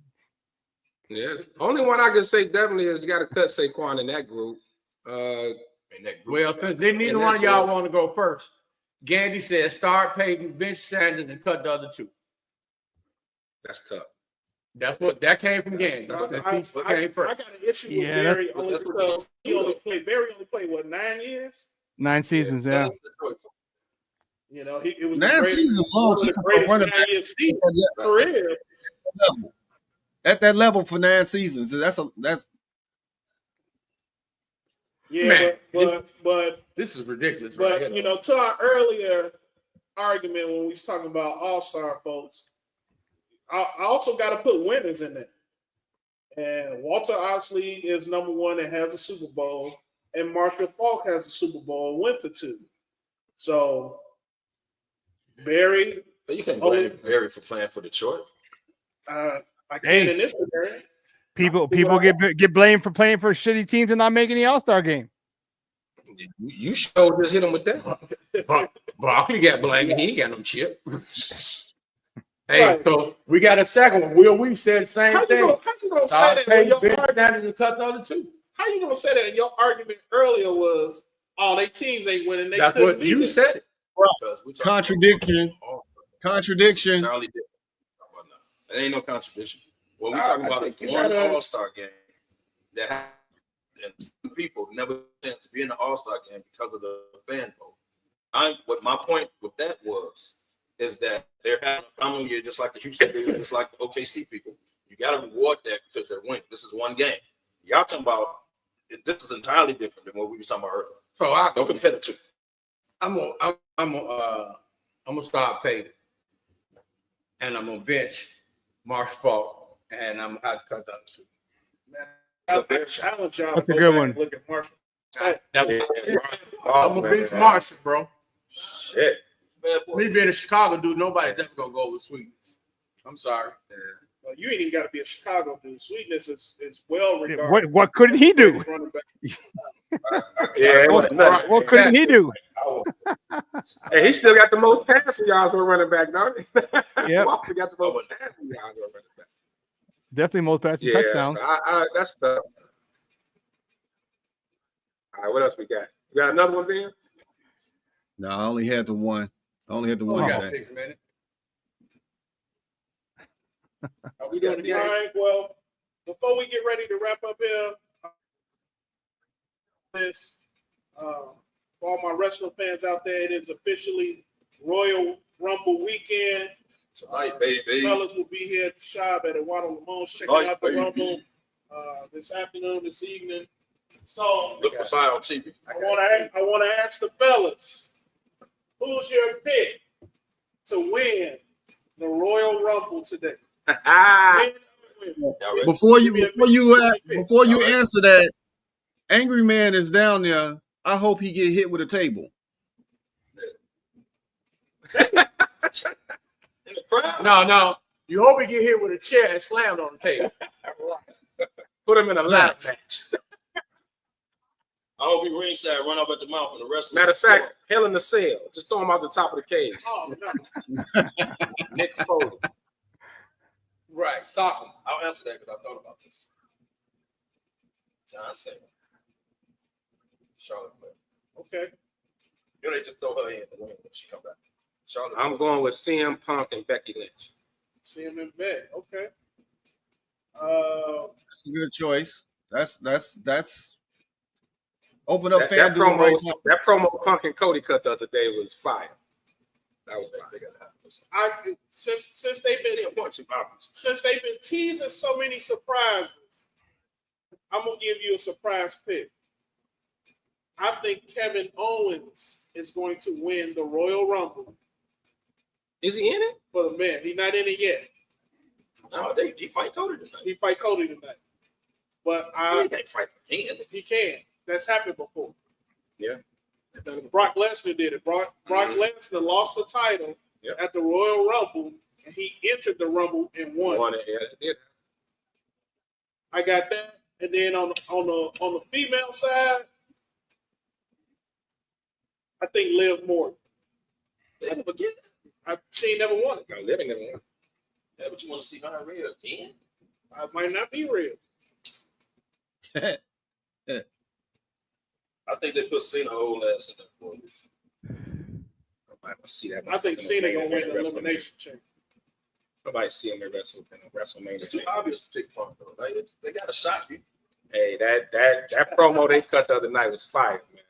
Yeah. Only one I can say definitely is you got to cut Saquon in that group. In that group. Well, since neither one of y'all want to go first, Gandy said start Peyton, bench Sanders, and cut the other two. That's tough. That's what that came from Gandy. I That got came an first. issue with Yeah, Barry only that's what because Barry only played what 9 years. 9 seasons, yeah. You know, it was 9 the greatest, seasons long one of the season for greatest running 9-year seasons career. Level. At that level for 9 seasons, that's Yeah, Man, but This is ridiculous, right here. you know, to our earlier argument when we was talking about all-star folks, I also got to put winners in there. And Walter Oxley is number one and has a Super Bowl. And Marshall Falk has a Super Bowl and went to 2. So Barry, But you can't blame Barry for playing for Detroit. I can't Hey. in this scenario. People get blamed for playing for shitty teams and not making the All-Star game. You showed just hit him with that. Barkley got blamed. He ain't got no chip. Hey, Right. so we got a second one. Will we said the same How thing? you gonna say that when your Ben argument, Sanders and cut the other 2. how you gonna say that? And your argument earlier was, "Oh, they teams ain't winning." They That's couldn't what you win. said. Because we talking Contradiction. about Contradiction. entirely different. It ain't no contradiction. What we talking about is one All-Star game that happened, and some people never had a chance to be in the All-Star game because of the fan vote. What my point with that is that they're having a phenomenal year, just like the Houston people, just like the OKC people. You got to reward that because they're winning. This is one game. Y'all talking about this is entirely different than what we were talking about earlier. So Don't compare the two. I'm gonna start Payton, and I'm gonna bench Marsh Falk, and I'm gonna have to cut the other 2. I challenge y'all to That's a go good back one. and look at Marshall. I'm gonna bench Marshall, bro. Shit. Bad boy. Me being a Chicago dude, nobody's ever gonna go with Sweetness. I'm sorry. Well, you ain't even got to be a Chicago dude. Sweetness is well regarded. What couldn't he do? Running back. Yeah, it wasn't nothing. What couldn't he do? Hey, he still got the most passing yards for a running back, don't he? Yep. Walker got the most passing yards for a running back. Definitely most passing Yeah, touchdowns. so that's the. All right, what else we got? You got another one, Ben? No, I only had the one. I only had the We one. got today. 6 minutes. Are we doing the All game? right. Well, before we get ready to wrap up here, this for all my wrestling fans out there, it is officially Royal Rumble weekend. Tonight, baby. Fellas will be here at the shop at Eduardo Lamone's checking Tonight, out the baby. Rumble this afternoon, this evening. So Look for sign on TV. I want to ask the fellas, who's your pick to win the Royal Rumble today? Ah, Win. Y'all ready? Before you answer that, Angry Man is down there. I hope he get hit with a table. In the crowd. No. You hope he get hit with a chair and slammed on the table. put him in a ladder match. I hope he ringside, run up at the mouth, and the rest. Matter of fact, Hell in the Cell. Just throw him out the top of the cage. Oh, no. Nick Foley. Right, sock him. I'll answer that because I thought about this. John Cena, Charlotte Flair. Okay. You know, they just throw her in the ring when she come back. Charlotte. I'm going with CM Punk and Becky Lynch. See him in bed. Okay. That's a good choice. That's open up That FanDuel right now. promo Punk and Cody cut the other day was fire. That was fire. They gotta have this. Since they've been teasing so many surprises, I'm gonna give you a surprise pick. I think Kevin Owens is going to win the Royal Rumble Is he in it? for the men. He's not in it yet. No, he fight Cody tonight. He fight Cody tonight, but He can't fight again. he can. That's happened before. Yeah. Brock Lesnar did it. Brock Lesnar lost the title Yep. at the Royal Rumble, and he entered the Rumble and won. Won it. Yeah. I got that. And then on the female side, I think Liv Morgan. They never get it. She never won it. No, living in one. Yeah, but you want to see her real again? I might not be real. I think they put Cena whole ass in there for this. Nobody will see that. I think Cena gonna win the elimination chamber. Nobody see him in WrestleMania. It's too obvious to pick Punk though. Like, they got to shock you. Hey, that promo they cut the other night was fire, man.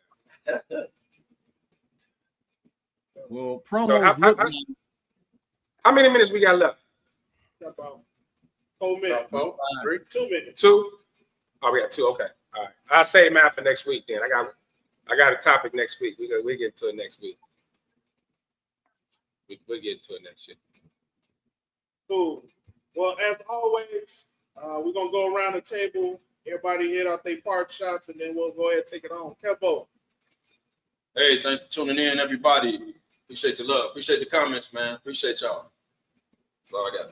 Well, So promos look like how many minutes we got left? About 4 minutes. 2 minutes. 2? Oh, we got 2. Okay. All right. I'll save mine for next week then. I got a topic next week. We get to it next week. We'll get to it next year. Cool. Well, as always, We're going to go around the table. Everybody hit out their park shots, and then we'll go ahead and take it on. Kevo. Hey, thanks for tuning in, everybody. Appreciate the love. Appreciate the comments, man. Appreciate y'all. That's all I got.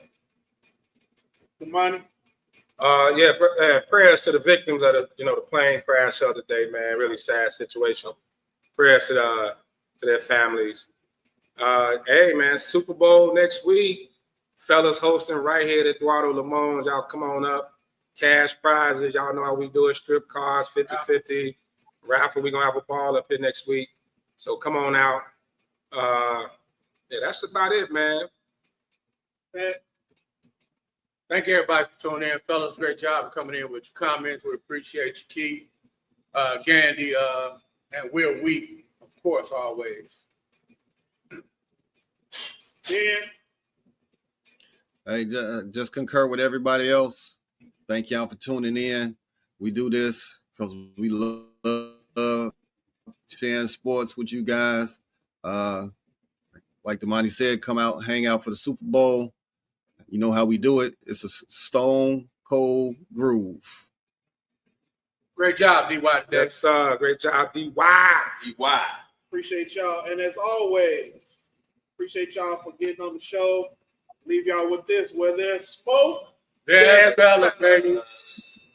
The money. Prayers to the victims of the plane crash the other day, man. Really sad situation. Prayers to their families. Hey, man, Super Bowl next week. Fellas hosting right here at Eduardo Lamone's. Y'all come on up. Cash prizes. Y'all know how we do it. Strip cards, 50-50. Raffle. We're going to have a ball up here next week. So come on out. That's about it, man. Thank everybody for tuning in, fellas. Great job coming in with your comments. We appreciate you, Keith, Gandy, and Will Wheat, of course, always. Dan. Hey, just concur with everybody else. Thank y'all for tuning in. We do this because we love sharing sports with you guys. Like Damani said, come out, hang out for the Super Bowl. You know how we do it. It's a stone cold groove. Great job, DY. Yes, great job, DY. DY. Appreciate y'all. And as always, appreciate y'all for getting on the show. Leave y'all with this. Where there's smoke, There's fellas, baby. Yes,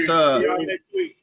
sir. see y'all next week.